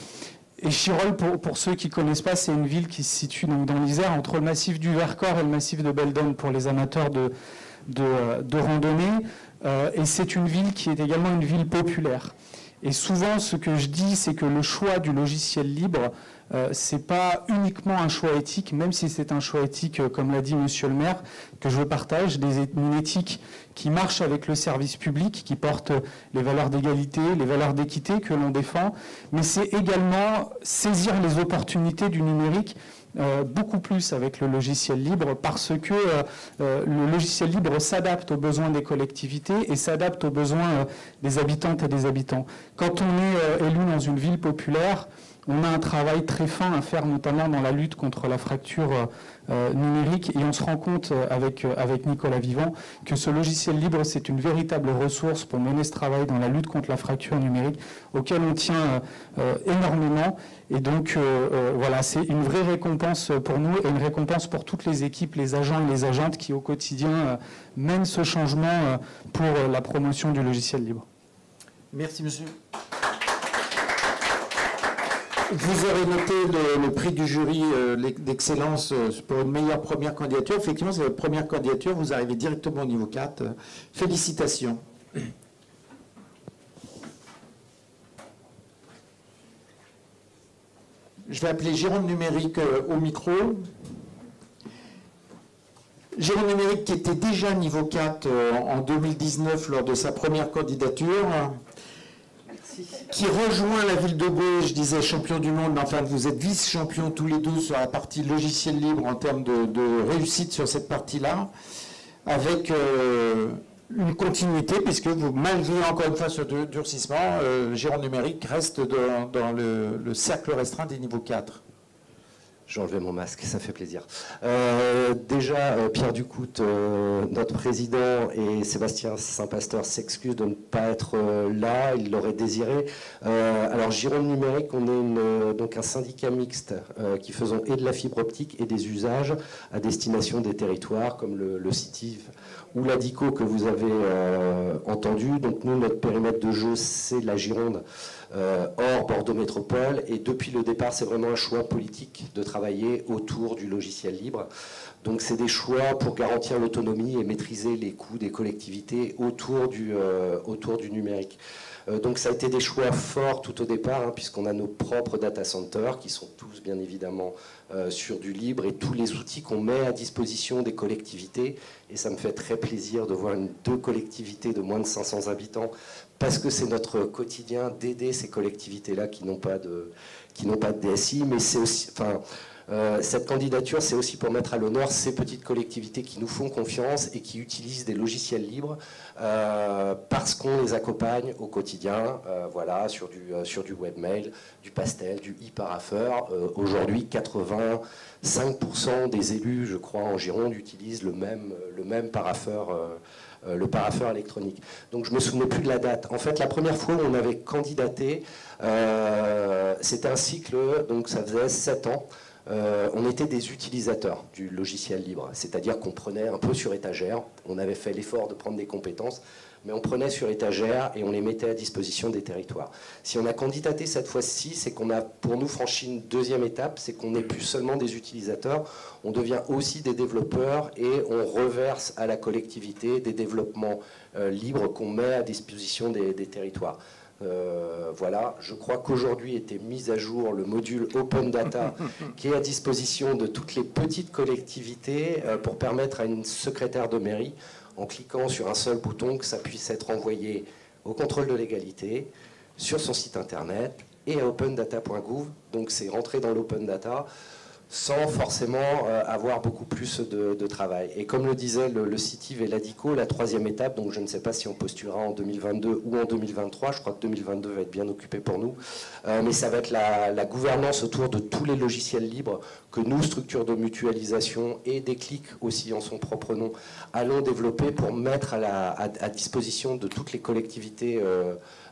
Échirolles, pour ceux qui ne connaissent pas, c'est une ville qui se situe donc dans l'Isère, entre le massif du Vercors et le massif de Beldon, pour les amateurs de randonnée. Et c'est une ville qui est également une ville populaire. Et souvent, ce que je dis, c'est que le choix du logiciel libre, ce n'est pas uniquement un choix éthique, même si c'est un choix éthique, comme l'a dit Monsieur le maire, que je partage, une éthique qui marche avec le service public, qui porte les valeurs d'égalité, les valeurs d'équité que l'on défend, mais c'est également saisir les opportunités du numérique beaucoup plus avec le logiciel libre, parce que le logiciel libre s'adapte aux besoins des collectivités et s'adapte aux besoins des habitantes et des habitants. Quand on est élu dans une ville populaire, on a un travail très fin à faire, notamment dans la lutte contre la fracture numérique, et on se rend compte avec Nicolas Vivant que ce logiciel libre, c'est une véritable ressource pour mener ce travail dans la lutte contre la fracture numérique, auquel on tient énormément. Et donc, voilà, c'est une vraie récompense pour nous, et une récompense pour toutes les équipes, les agents et les agentes qui, au quotidien, mènent ce changement pour la promotion du logiciel libre. Merci, monsieur. Vous aurez noté le prix du jury d'excellence pour une meilleure première candidature. Effectivement, c'est votre première candidature. Vous arrivez directement au niveau 4. Félicitations. Je vais appeler Jérôme Numérique au micro. Jérôme Numérique, qui était déjà niveau 4 en 2019 lors de sa première candidature, qui rejoint la ville de Beauvais, je disais champion du monde, mais enfin vous êtes vice-champion tous les deux sur la partie logiciel libre en termes de réussite sur cette partie-là, avec une continuité, puisque vous, malgré encore une fois ce durcissement, Jérôme Numérique reste dans le cercle restreint des niveaux 4. J'ai enlevé mon masque, ça fait plaisir. Déjà, Pierre Ducoute, notre président, et Sébastien Saint-Pasteur s'excusent de ne pas être là, ils l'auraient désiré. Alors, Jérôme Numérique, on est donc un syndicat mixte qui faisons et de la fibre optique et des usages à destination des territoires, comme le CITIV ou l'ADICO que vous avez entendu. Donc nous, notre périmètre de jeu, c'est la Gironde, hors Bordeaux Métropole, et depuis le départ, c'est vraiment un choix politique de travailler autour du logiciel libre. Donc c'est des choix pour garantir l'autonomie et maîtriser les coûts des collectivités autour du numérique. Donc ça a été des choix forts tout au départ, hein, puisqu'on a nos propres data centers qui sont tous bien évidemment sur du libre et tous les outils qu'on met à disposition des collectivités. Et ça me fait très plaisir de voir deux collectivités de moins de 500 habitants, parce que c'est notre quotidien d'aider ces collectivités-là qui n'ont pas de DSI, mais c'est aussi... cette candidature, c'est aussi pour mettre à l'honneur ces petites collectivités qui nous font confiance et qui utilisent des logiciels libres parce qu'on les accompagne au quotidien, voilà, sur du webmail, du Pastel, du e-parapheur. Aujourd'hui, 85% des élus, je crois, en Gironde utilisent le même parapheur, le parapheur électronique. Donc je ne me souvenais plus de la date. En fait, la première fois où on avait candidaté, c'était un cycle, donc ça faisait 7 ans. On était des utilisateurs du logiciel libre, c'est-à-dire qu'on prenait un peu sur étagère, on avait fait l'effort de prendre des compétences, mais on prenait sur étagère et on les mettait à disposition des territoires. Si on a candidaté cette fois-ci, c'est qu'on a pour nous franchi une deuxième étape, c'est qu'on n'est plus seulement des utilisateurs, on devient aussi des développeurs et on reverse à la collectivité des développements libres qu'on met à disposition des territoires. Voilà, je crois qu'aujourd'hui était mis à jour le module Open Data qui est à disposition de toutes les petites collectivités pour permettre à une secrétaire de mairie, en cliquant sur un seul bouton, que ça puisse être envoyé au contrôle de légalité sur son site internet et à opendata.gouv. Donc c'est rentrer dans l'Open Data sans forcément avoir beaucoup plus de travail. Et comme le disait le CITIV et l'ADICO, la troisième étape, donc je ne sais pas si on postulera en 2022 ou en 2023, je crois que 2022 va être bien occupé pour nous, mais ça va être la gouvernance autour de tous les logiciels libres que nous, structures de mutualisation et Déclic aussi en son propre nom, allons développer pour mettre à disposition de toutes les collectivités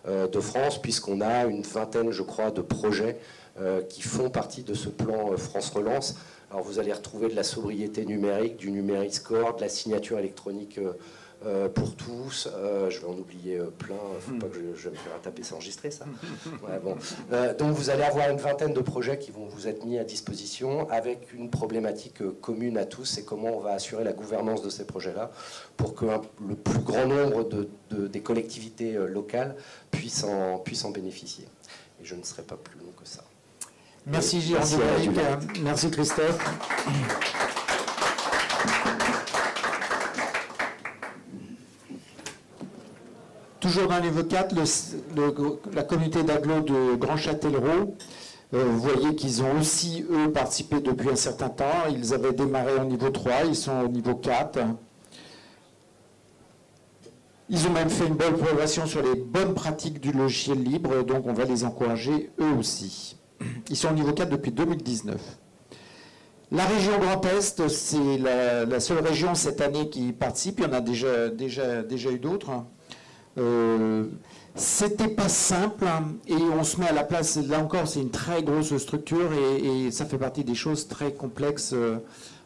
de France, puisqu'on a une vingtaine, je crois, de projets qui font partie de ce plan France Relance. Alors vous allez retrouver de la sobriété numérique, du Numériscore, de la signature électronique pour tous. Je vais en oublier plein, il ne faut pas que je vais me faire taper, c'est enregistré ça. Ouais, bon. Donc vous allez avoir une vingtaine de projets qui vont vous être mis à disposition avec une problématique commune à tous, c'est comment on va assurer la gouvernance de ces projets-là pour que le plus grand nombre des collectivités locales puissent en bénéficier. Et je ne serai pas plus long que ça. Merci Gilles, merci Christophe. Toujours dans les niveau 4, la communauté d'agglo de Grand Châtellerault, vous voyez qu'ils ont aussi, eux, participé depuis un certain temps. Ils avaient démarré au niveau 3, ils sont au niveau 4. Ils ont même fait une bonne progression sur les bonnes pratiques du logiciel libre, donc on va les encourager eux aussi. Ils sont au niveau 4 depuis 2019. La région Grand Est, c'est la seule région cette année qui participe. Il y en a déjà eu d'autres. C'était pas simple et on se met à la place. Là encore, c'est une très grosse structure et ça fait partie des choses très complexes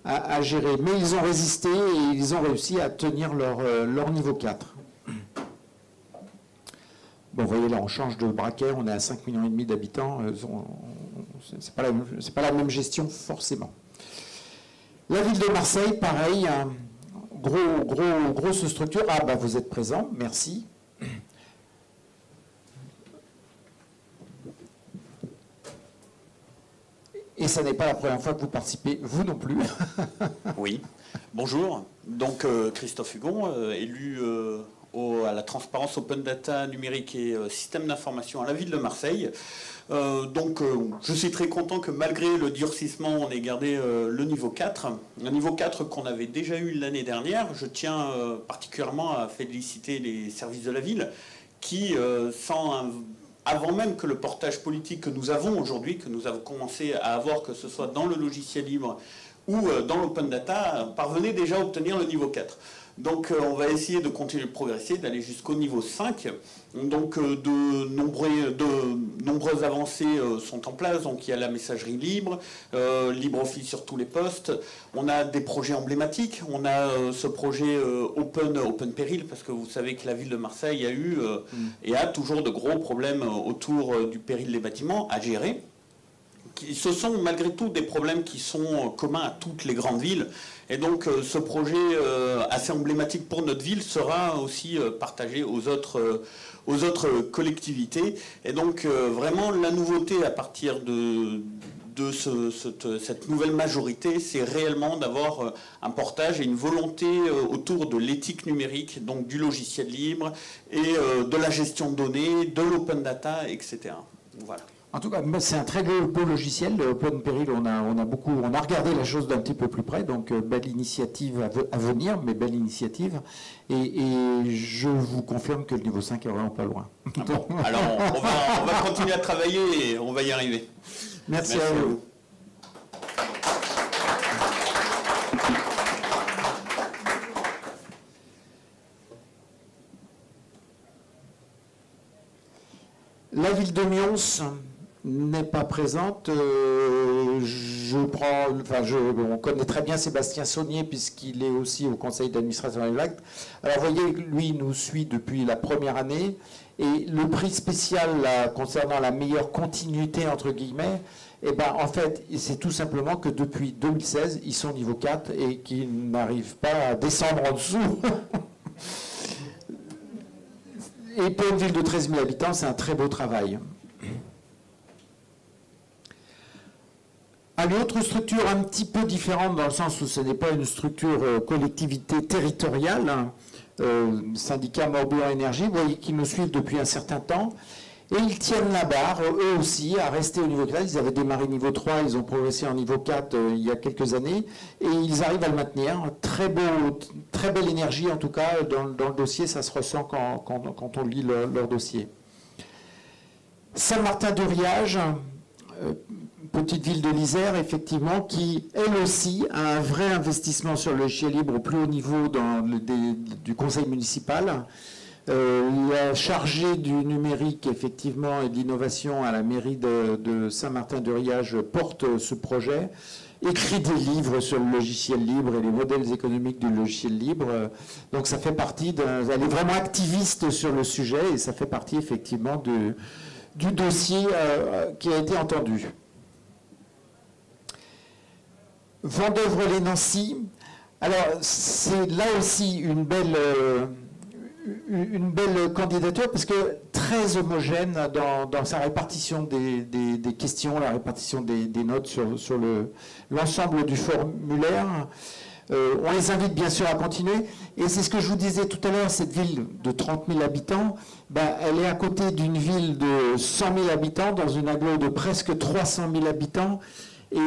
à gérer. Mais ils ont résisté et ils ont réussi à tenir leur niveau 4. Bon, vous voyez là, on change de braquet, on est à 5,5 millions d'habitants, c'est pas la même gestion forcément. La ville de Marseille, pareil, grosse structure. Ah bah vous êtes présents, merci. Et ça n'est pas la première fois que vous participez, vous non plus. Oui, bonjour. Donc Christophe Hugon, élu à la transparence Open Data numérique et système d'information à la ville de Marseille. Je suis très content que malgré le durcissement, on ait gardé le niveau 4. Un niveau 4 qu'on avait déjà eu l'année dernière. Je tiens particulièrement à féliciter les services de la ville qui, avant même que le portage politique que nous avons aujourd'hui, que nous avons commencé à avoir, que ce soit dans le logiciel libre ou dans l'open data, parvenaient déjà à obtenir le niveau 4. Donc on va essayer de continuer de progresser, d'aller jusqu'au niveau 5. Donc de nombreuses avancées sont en place. Donc il y a la messagerie libre, LibreOffice sur tous les postes. On a des projets emblématiques. On a ce projet Open Péril, parce que vous savez que la ville de Marseille a eu et a toujours de gros problèmes autour du péril des bâtiments à gérer, ce sont malgré tout des problèmes qui sont communs à toutes les grandes villes. Et donc ce projet assez emblématique pour notre ville sera aussi partagé aux autres collectivités. Et donc vraiment la nouveauté à partir de cette nouvelle majorité, c'est réellement d'avoir un portage et une volonté autour de l'éthique numérique, donc du logiciel libre et de la gestion de données, de l'open data, etc. Voilà. En tout cas, c'est un très beau logiciel. Open Peril, on a regardé la chose d'un petit peu plus près, donc belle initiative à venir, mais belle initiative. Et je vous confirme que le niveau 5 est vraiment pas loin. Ah bon, alors on va continuer à travailler et on va y arriver. Merci à vous. La ville de Nyons n'est pas présente. On connaît très bien Sébastien Saunier puisqu'il est aussi au conseil d'administration de l'Acte. Alors vous voyez, lui il nous suit depuis la première année et le prix spécial là, concernant la meilleure continuité entre guillemets, eh ben, en fait c'est tout simplement que depuis 2016 ils sont niveau 4 et qu'ils n'arrivent pas à descendre en dessous. Et pour une ville de 13 000 habitants, c'est un très beau travail. Une autre structure un petit peu différente dans le sens où ce n'est pas une structure collectivité territoriale, syndicat Morbihan Énergie, vous voyez qu'ils nous suivent depuis un certain temps, et ils tiennent la barre, eux aussi, à rester au niveau 4. Ils avaient démarré niveau 3, ils ont progressé en niveau 4 il y a quelques années, et ils arrivent à le maintenir. Très belle énergie, en tout cas, dans le dossier, ça se ressent quand on lit leur dossier. Saint-Martin-de-Riage, petite ville de l'Isère, effectivement, qui, elle aussi, a un vrai investissement sur le logiciel libre au plus haut niveau du conseil municipal. La chargée du numérique, effectivement, et de l'innovation à la mairie de Saint-Martin-de-Riage porte ce projet, écrit des livres sur le logiciel libre et les modèles économiques du logiciel libre. Donc ça fait partie elle est vraiment activiste sur le sujet et ça fait partie, effectivement, du dossier qui a été entendu. Vendœuvre-les-Nancy, alors c'est là aussi une belle candidature parce que très homogène dans sa répartition des questions, la répartition des notes sur l'ensemble du formulaire. On les invite bien sûr à continuer. Et c'est ce que je vous disais tout à l'heure, cette ville de 30 000 habitants, elle est à côté d'une ville de 100 000 habitants, dans une agglomération de presque 300 000 habitants. Et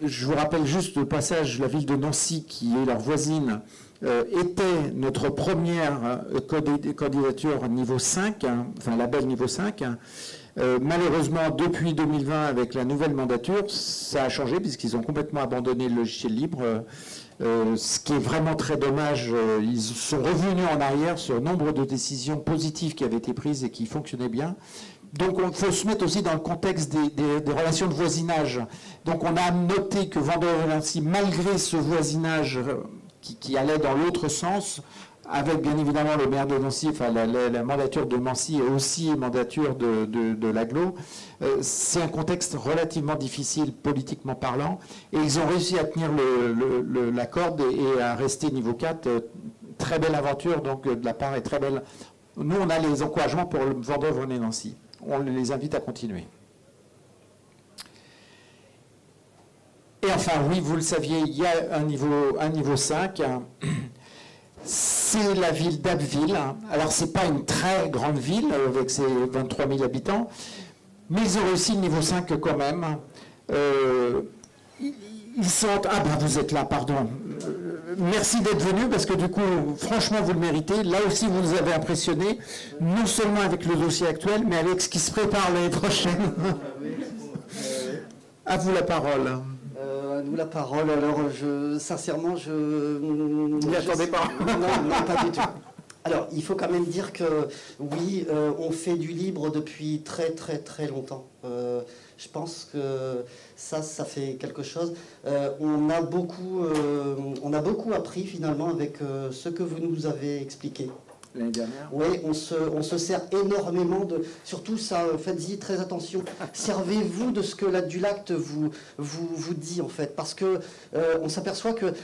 je vous rappelle juste au passage, la ville de Nancy, qui est leur voisine, était notre première candidature niveau 5, enfin label niveau 5. Malheureusement, depuis 2020, avec la nouvelle mandature, ça a changé puisqu'ils ont complètement abandonné le logiciel libre, ce qui est vraiment très dommage. Ils sont revenus en arrière sur nombre de décisions positives qui avaient été prises et qui fonctionnaient bien. Donc il faut se mettre aussi dans le contexte des relations de voisinage. Donc on a noté que Vendôme-Nancy, malgré ce voisinage qui allait dans l'autre sens, avec bien évidemment le maire de Nancy, enfin la mandature de Nancy et aussi mandature de l'agglo, c'est un contexte relativement difficile politiquement parlant, et ils ont réussi à tenir la corde et à rester niveau 4. Très belle aventure donc de la part et très belle. Nous on a les encouragements pour le Vendôme-Nancy. On les invite à continuer. Et enfin, oui, vous le saviez, il y a un niveau 5. C'est la ville d'Abbeville. Alors, ce n'est pas une très grande ville avec ses 23 000 habitants, mais ils ont réussi le niveau 5 quand même. Ils sont... Ah ben, vous êtes là, pardon. Merci d'être venu parce que du coup, franchement, vous le méritez. Là aussi, vous nous avez impressionné, non seulement avec le dossier actuel, mais avec ce qui se prépare l'année prochaine. À vous la parole. À nous la parole. Alors, sincèrement, je n'y attendais pas. Non, pas du tout. Alors, il faut quand même dire que, oui, on fait du libre depuis très, très, très longtemps. Je pense que ça fait quelque chose. On a beaucoup appris, finalement, avec ce que vous nous avez expliqué. L'année dernière? Oui, on se sert énormément de... Surtout ça, faites-y très attention. Servez-vous de ce que l'Adulacte vous dit, en fait. Parce que on s'aperçoit que,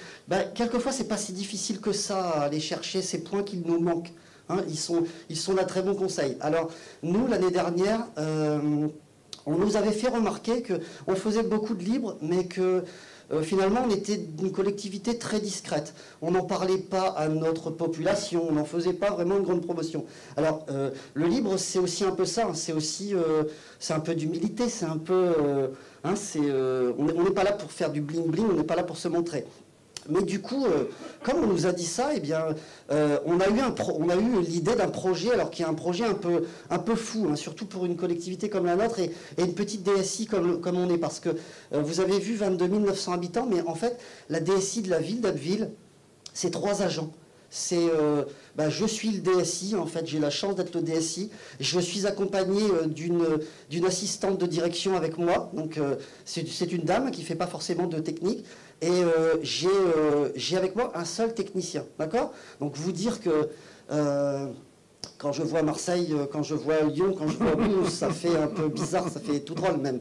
quelquefois, c'est pas si difficile que ça à aller chercher ces points qu'il nous manquent. Hein, ils sont d'un très bon conseil. Alors, nous, l'année dernière, on nous avait fait remarquer qu'on faisait beaucoup de livres, mais que... finalement, on était une collectivité très discrète. On n'en parlait pas à notre population, on n'en faisait pas vraiment une grande promotion. Alors, le livre, c'est aussi un peu ça, hein, c'est aussi, c'est un peu d'humilité, c'est un peu, on n'est pas là pour faire du bling-bling, on n'est pas là pour se montrer. Mais du coup, comme on nous a dit ça, eh bien, on a eu l'idée d'un projet, alors qui est un projet un peu fou, hein, surtout pour une collectivité comme la nôtre et une petite DSI comme on est, parce que vous avez vu 22 900 habitants, mais en fait, la DSI de la ville d'Abbeville, c'est 3 agents. C'est, je suis le DSI, en fait, j'ai la chance d'être le DSI. Je suis accompagné d'une assistante de direction avec moi. Donc, c'est une dame qui ne fait pas forcément de technique. Et j'ai avec moi un seul technicien. D'accord? Donc, vous dire que quand je vois Marseille, quand je vois Lyon, quand je vois Toulouse, ça fait un peu bizarre, ça fait tout drôle même.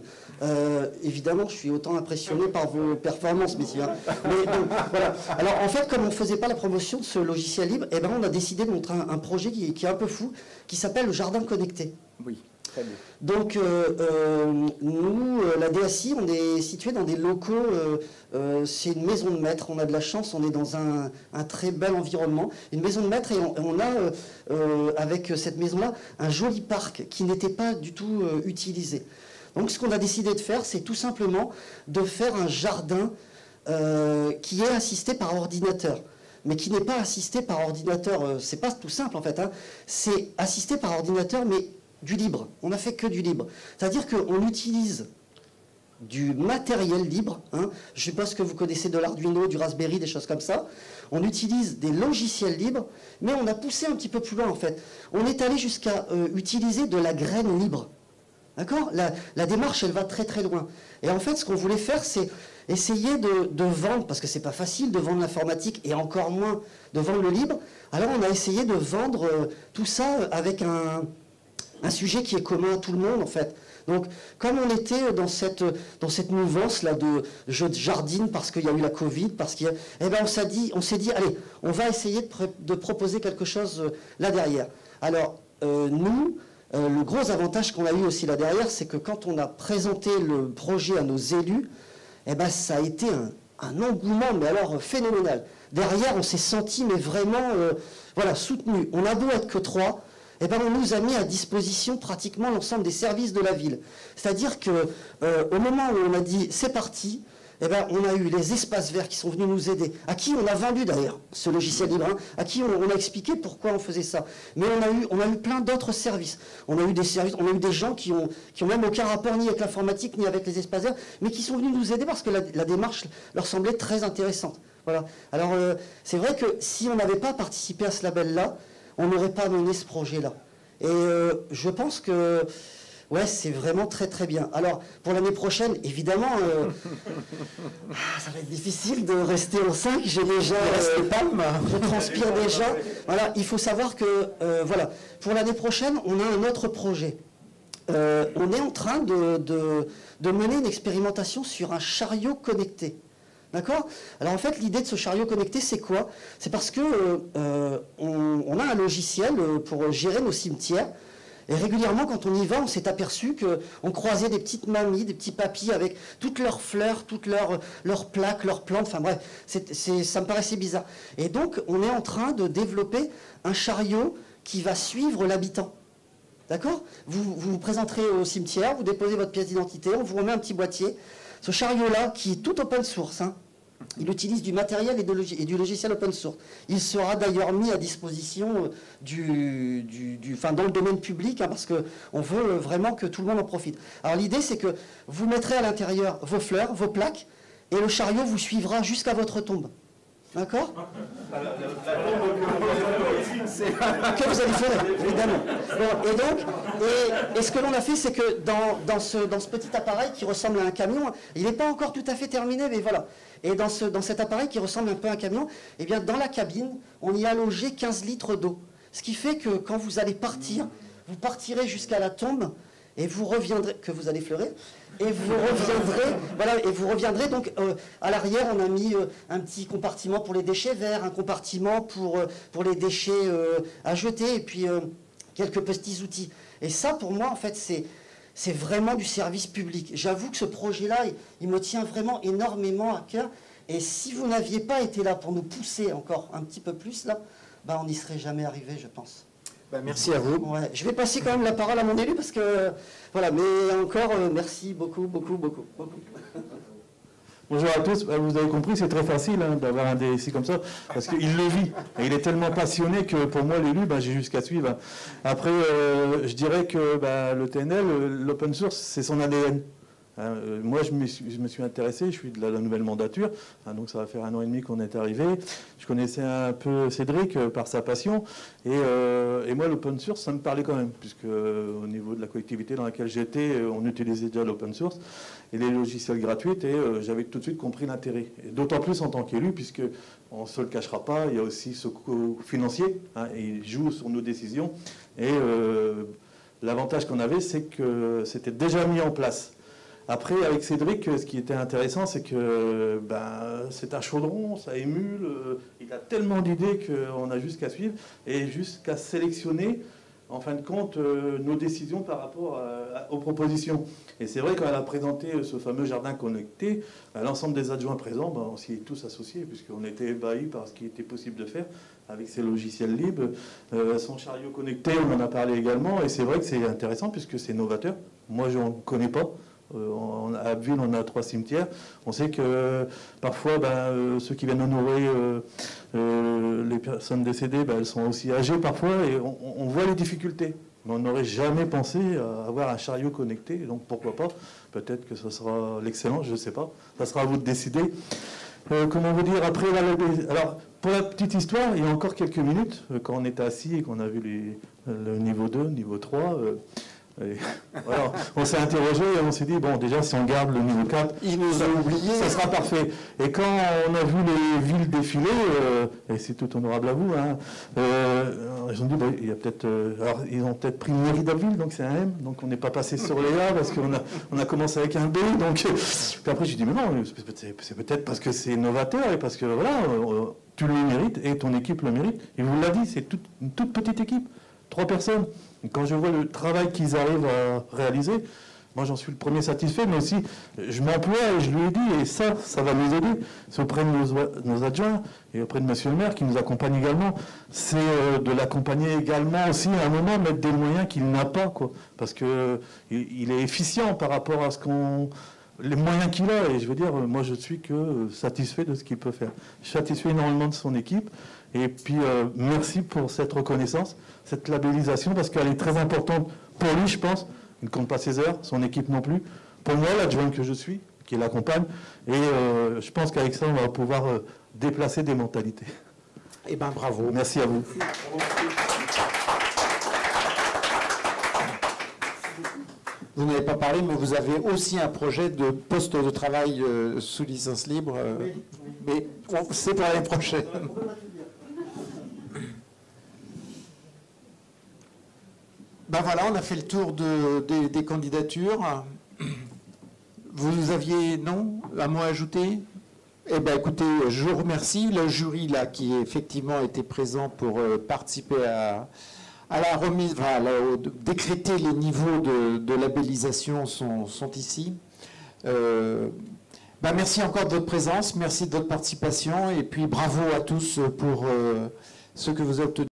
Évidemment, je suis autant impressionné par vos performances, messieurs. Mais donc, voilà. Alors, en fait, comme on ne faisait pas la promotion de ce logiciel libre, eh ben, on a décidé de montrer un projet qui est un peu fou, qui s'appelle le Jardin Connecté. Oui, très bien. Donc, nous, la DSI, on est situé dans des locaux, c'est une maison de maître, on a de la chance, on est dans un très bel environnement, une maison de maître, et on a, avec cette maison-là, un joli parc qui n'était pas du tout utilisé. Donc, ce qu'on a décidé de faire, c'est tout simplement de faire un jardin qui est assisté par ordinateur. Mais qui n'est pas assisté par ordinateur, c'est pas tout simple en fait, hein. C'est assisté par ordinateur, mais du libre. On n'a fait que du libre. C'est-à-dire qu'on utilise du matériel libre, hein. Je suppose que vous connaissez de l'Arduino, du Raspberry, des choses comme ça. On utilise des logiciels libres, mais on a poussé un petit peu plus loin en fait. On est allé jusqu'à utiliser de la graine libre. D'accord? La démarche, elle va très très loin. Et en fait, ce qu'on voulait faire, c'est essayer de vendre, parce que c'est pas facile de vendre l'informatique, et encore moins de vendre le libre. Alors on a essayé de vendre tout ça avec un sujet qui est commun à tout le monde, en fait. Donc, comme on était dans cette mouvance-là de je jardine parce qu'il y a eu la Covid, eh ben on s'est dit, allez, on va essayer de proposer quelque chose là derrière. Alors, nous... le gros avantage qu'on a eu aussi là derrière, c'est que quand on a présenté le projet à nos élus, eh ben, ça a été un engouement, mais alors phénoménal. Derrière, on s'est senti mais vraiment soutenu. On a beau être que 3, eh ben, on nous a mis à disposition pratiquement l'ensemble des services de la ville. C'est-à-dire qu'au moment où on a dit c'est parti, eh ben, on a eu les espaces verts qui sont venus nous aider, à qui on a vendu d'ailleurs ce logiciel libre, hein, à qui on a expliqué pourquoi on faisait ça. Mais on a eu plein d'autres services. On a eu des services, on a eu des gens qui ont même aucun rapport ni avec l'informatique ni avec les espaces verts, mais qui sont venus nous aider parce que la démarche leur semblait très intéressante. Voilà. Alors c'est vrai que si on n'avait pas participé à ce label-là, on n'aurait pas mené ce projet-là. Et je pense que ouais, c'est vraiment très très bien. Alors, pour l'année prochaine, évidemment, ça va être difficile de rester en 5. J'ai déjà... je transpire déjà. Voilà, il faut savoir que, pour l'année prochaine, on a un autre projet. On est en train de mener une expérimentation sur un chariot connecté. D'accord? Alors en fait, l'idée de ce chariot connecté, c'est quoi? C'est parce que on a un logiciel pour gérer nos cimetières. Et régulièrement, quand on y va, on s'est aperçu qu'on croisait des petites mamies, des petits papis avec toutes leurs fleurs, toutes leurs plaques, leurs plantes. Enfin bref, ça me paraissait bizarre. Et donc, on est en train de développer un chariot qui va suivre l'habitant. D'accord? Vous vous présenterez au cimetière, vous déposez votre pièce d'identité, on vous remet un petit boîtier. Ce chariot-là, qui est tout open source, hein, il utilise du matériel et du logiciel open source. Il sera d'ailleurs mis à disposition dans le domaine public, hein, parce qu'on veut vraiment que tout le monde en profite. Alors l'idée, c'est que vous mettrez à l'intérieur vos fleurs, vos plaques, et le chariot vous suivra jusqu'à votre tombe. D'accord? Que vous allez faire, évidemment. Bon, et ce que l'on a fait, c'est que dans ce petit appareil qui ressemble à un camion, il n'est pas encore tout à fait terminé, mais voilà. Et dans cet appareil qui ressemble un peu à un camion, eh bien, dans la cabine, on y a logé 15 litres d'eau. Ce qui fait que quand vous allez partir, vous partirez jusqu'à la tombe et vous reviendrez, que vous allez fleurer, et vous reviendrez, donc à l'arrière on a mis un petit compartiment pour les déchets verts, un compartiment pour les déchets à jeter, et puis quelques petits outils. Et ça pour moi en fait c'est vraiment du service public. J'avoue que ce projet-là, il me tient vraiment énormément à cœur, et si vous n'aviez pas été là pour nous pousser encore un petit peu plus là, ben, on n'y serait jamais arrivé, je pense. Ben, merci à vous. Ouais, je vais passer quand même la parole à mon élu parce que voilà, mais encore merci beaucoup. Bonjour à tous. Vous avez compris, c'est très facile d'avoir un DSI comme ça parce qu'il le vit et il est tellement passionné que pour moi l'élu, j'ai juste qu'à suivre. Après, je dirais que le TNL, l'open source, c'est son ADN. Moi, je me suis intéressé, je suis de la nouvelle mandature, donc ça va faire 1 an et demi qu'on est arrivé. Je connaissais un peu Cédric par sa passion, et moi, l'open source, ça me parlait quand même, puisque au niveau de la collectivité dans laquelle j'étais, on utilisait déjà l'open source et les logiciels gratuits, et j'avais tout de suite compris l'intérêt. D'autant plus en tant qu'élu, puisque on ne se le cachera pas, il y a aussi ce coût financier, et il joue sur nos décisions. Et l'avantage qu'on avait, c'est que c'était déjà mis en place. Après, avec Cédric, ce qui était intéressant, c'est que c'est un chaudron, ça émule, il a tellement d'idées qu'on a juste qu'à suivre et juste qu'à sélectionner, en fin de compte, nos décisions par rapport aux propositions. Et c'est vrai, quand elle a présenté ce fameux jardin connecté, l'ensemble des adjoints présents, on s'y est tous associés, puisqu'on était ébahis par ce qui était possible de faire avec ces logiciels libres. Son chariot connecté, on en a parlé également, et c'est vrai que c'est intéressant, puisque c'est novateur. Moi, je n'en connais pas. À Abbeville, on a 3 cimetières. On sait que parfois, ceux qui viennent honorer les personnes décédées, elles sont aussi âgées parfois, et on voit les difficultés. Mais on n'aurait jamais pensé à avoir un chariot connecté. Donc pourquoi pas? Peut-être que ce sera l'excellent, je ne sais pas. Ça sera à vous de décider. Comment vous dire après alors, pour la petite histoire, il y a encore quelques minutes, quand on était assis et qu'on a vu le niveau 2, niveau 3... voilà, on s'est interrogé et on s'est dit, bon, déjà, si on garde le niveau 4, il nous a oublié, ça sera parfait. Et quand on a vu les villes défiler, et c'est tout honorable à vous, ils ont dit, il y a peut-être. Alors, ils ont peut-être pris une mairie d'Abbeville, donc c'est un M, donc on n'est pas passé sur les A, parce qu'on a commencé avec un B. Donc, puis après, j'ai dit, mais non, c'est peut-être parce que c'est novateur et parce que, voilà, tu le mérites et ton équipe le mérite. Et vous l'a dit, c'est une toute petite équipe, 3 personnes. Quand je vois le travail qu'ils arrivent à réaliser, moi j'en suis le premier satisfait, mais aussi je m'emploie et je lui ai dit, et ça va nous aider, c'est auprès de nos adjoints et auprès de monsieur le maire qui nous accompagne également, c'est de l'accompagner également aussi à un moment, mettre des moyens qu'il n'a pas, parce qu'il est efficient par rapport à les moyens qu'il a, et je veux dire, moi je suis que satisfait de ce qu'il peut faire. Je suis satisfait énormément de son équipe, et puis merci pour cette reconnaissance, cette labellisation, parce qu'elle est très importante pour lui, je pense. Il ne compte pas ses heures, son équipe non plus. Pour moi, l'adjoint que je suis, qui l'accompagne, et je pense qu'avec ça, on va pouvoir déplacer des mentalités. Eh bien, bravo. Merci à vous. Vous n'avez pas parlé, mais vous avez aussi un projet de poste de travail sous licence libre. Oui. Mais c'est pour l'année prochaine. Ben voilà, on a fait le tour des candidatures. Vous aviez, non, un mot à ajouter? Eh bien, écoutez, je vous remercie. Le jury, là, qui effectivement était présent pour participer à la remise, décréter les niveaux de labellisation sont ici. Merci encore de votre présence, merci de votre participation, et puis bravo à tous pour ce que vous avez obtenu.